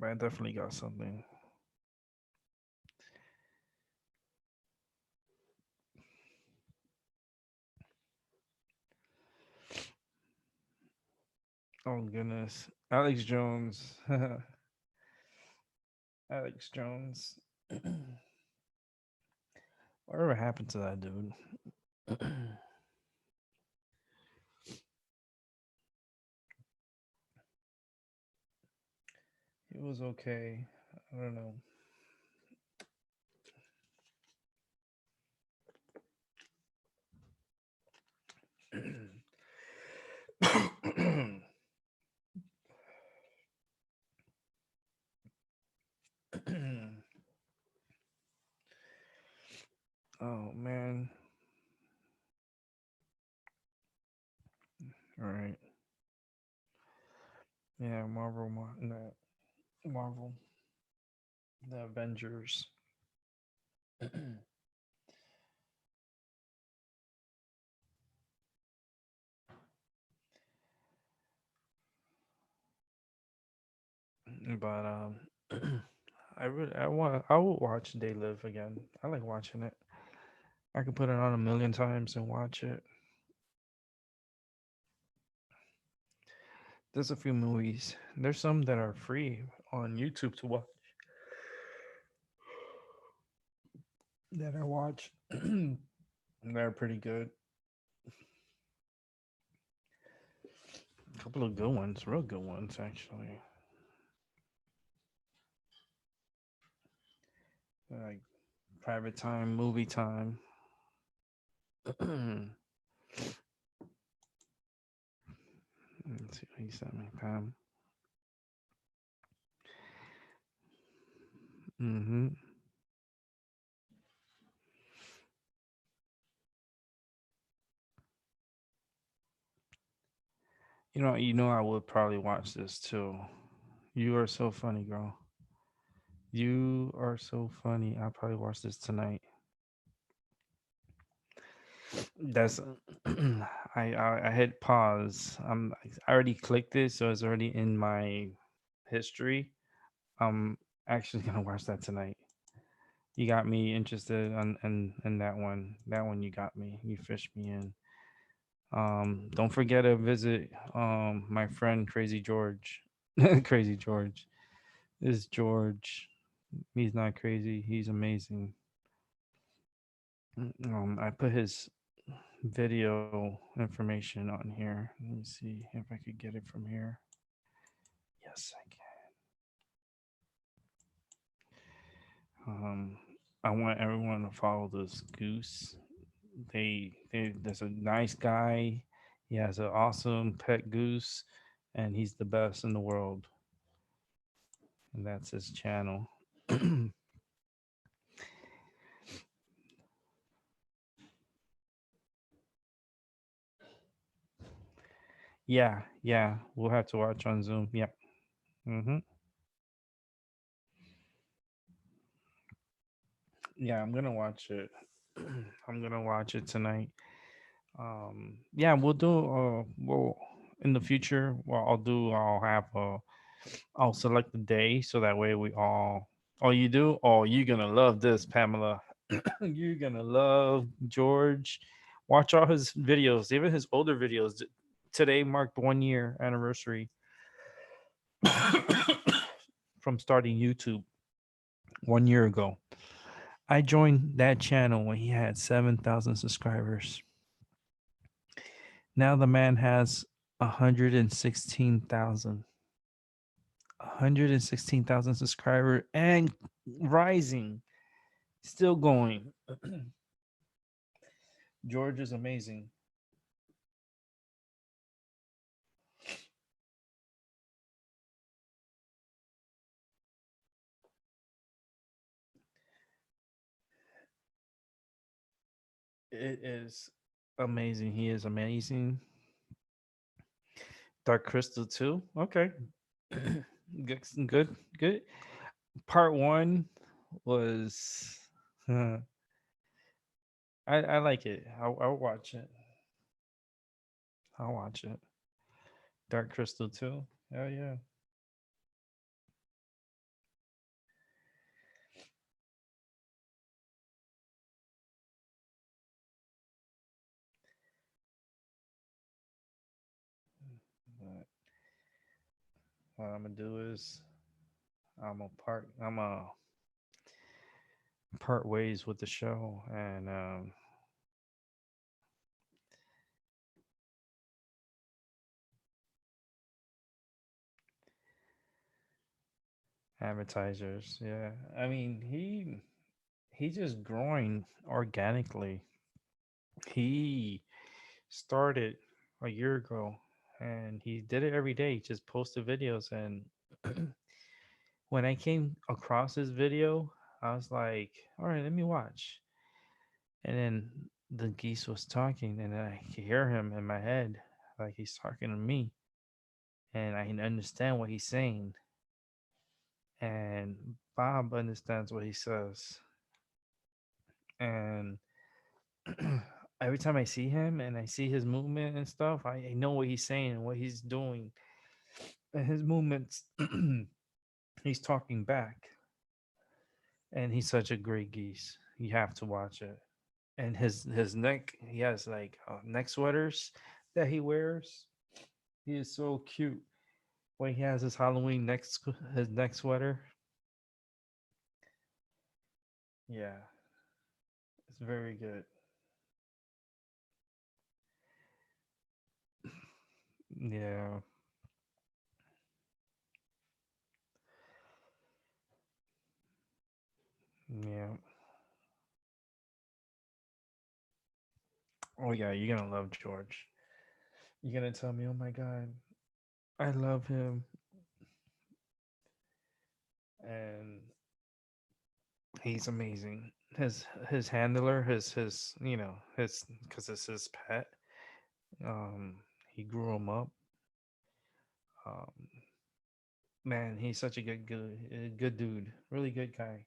But I definitely got something. Oh goodness, Alex Jones. Alex Jones. Whatever happened to that dude? He was okay. I don't know. Oh man. All right. Yeah, no, Marvel, the Avengers. But I will watch They Live again. I like watching it. I could put it on a million times and watch it. There's a few movies. There's some that are free on YouTube to watch that I watch. They're pretty good. A couple of good ones, real good ones actually. Like Private Time, Movie Time. Let's see what he sent me, Pam. Mm-hmm. I would probably watch this too. You are so funny, girl. You are so funny. I'll probably watch this tonight. That's I hit pause. I already clicked it, so it's already in my history. I'm actually gonna watch that tonight. You got me interested in that one. That one you got me. You fished me in. Don't forget to visit my friend Crazy George. Crazy George is George. He's not crazy. He's amazing. I put his video information on here. Let me see if I could get it from here. Yes, I can. I want everyone to follow this goose. There's a nice guy. He has an awesome pet goose, and he's the best in the world. And that's his channel. Yeah, yeah, we'll have to watch on Zoom. Yep. Hmm. Yeah, I'm gonna watch it. I'm gonna watch it tonight. Yeah, we'll do. Well, in the future, what I'll do, I'll have. I'll select the day so that way we all. Oh, you do? Oh, you're gonna love this, Pamela. You're gonna love George. Watch all his videos, even his older videos. Today marked 1 year anniversary from starting YouTube 1 year ago. I joined that channel when he had 7,000 subscribers. Now the man has 116,000. 116,000 subscribers and rising, still going. George is amazing. It is amazing. He is amazing. Dark Crystal too. Okay. Good, good, good. Part one was. I like it. I'll watch it. I'll watch it. Dark Crystal too. Hell yeah. But what I'm gonna do is I'm a part ways with the show and advertisers. Yeah, I mean he just growing organically. He started a year ago and he did it every day. He just posted videos and when I came across his video, I was like, all right, let me watch. And then the geese was talking and I could hear him in my head like he's talking to me and I can understand what he's saying and Bob understands what he says. And every time I see him and I see his movement and stuff, I know what he's saying and what he's doing. And his movements, he's talking back. And he's such a great geese. You have to watch it. And his neck, he has like neck sweaters that he wears. He is so cute when he has his Halloween his neck sweater. Yeah, it's very good. Yeah, yeah. Oh yeah, you're gonna love George. You're gonna tell me, oh my god, I love him, and he's amazing. His handler, his his because it's his pet. Um, he grew him up. Um, man, he's such a good dude. Really good guy.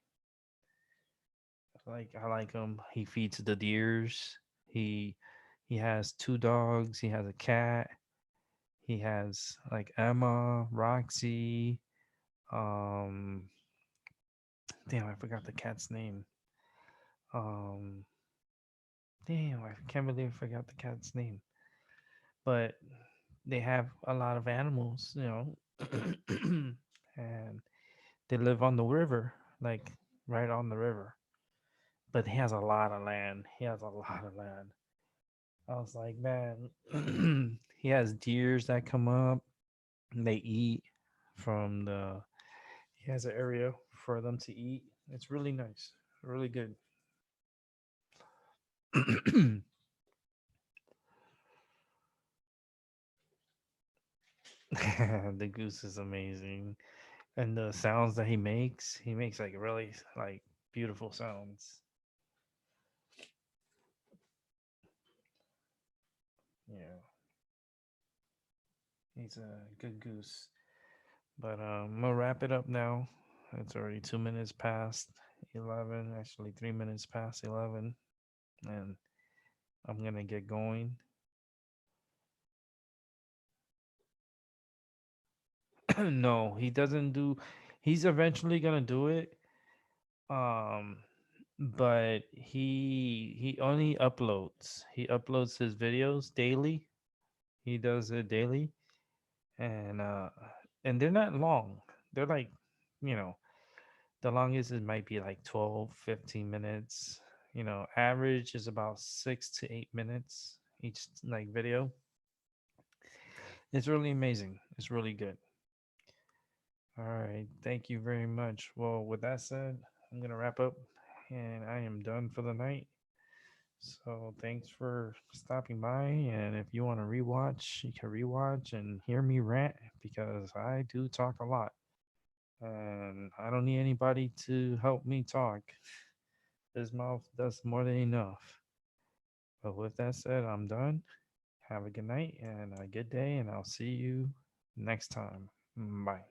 I like him. He feeds the deers. He he has two dogs. He has a cat. He has like Emma, Roxy. Um, damn, I forgot the cat's name. Um, damn, I can't believe I forgot the cat's name. But they have a lot of animals, and they live on the river. like right on the river. But he has a lot of land. He has a lot of land. I was like, man, he has deers that come up and they eat from the. He has an area for them to eat. It's really nice, really good. The goose is amazing, and the sounds that he makes like really like beautiful sounds. Yeah, he's a good goose. But I'm gonna wrap it up now. It's already 2 minutes past 11. Actually, 3 minutes past 11, and I'm gonna get going. No, he doesn't do. He's eventually gonna do it. Um, but he only uploads. He uploads his videos daily. He does it daily, and they're not long. They're like, you know, the longest it might be like 12, 15 minutes. Average is about 6 to 8 minutes each like video. It's really amazing. It's really good. All right. Thank you very much. Well, with that said, I'm going to wrap up and I am done for the night. So thanks for stopping by. And if you want to rewatch, you can rewatch and hear me rant because I do talk a lot. And I don't need anybody to help me talk. His mouth does more than enough. But with that said, I'm done. Have a good night and a good day, and I'll see you next time. Bye.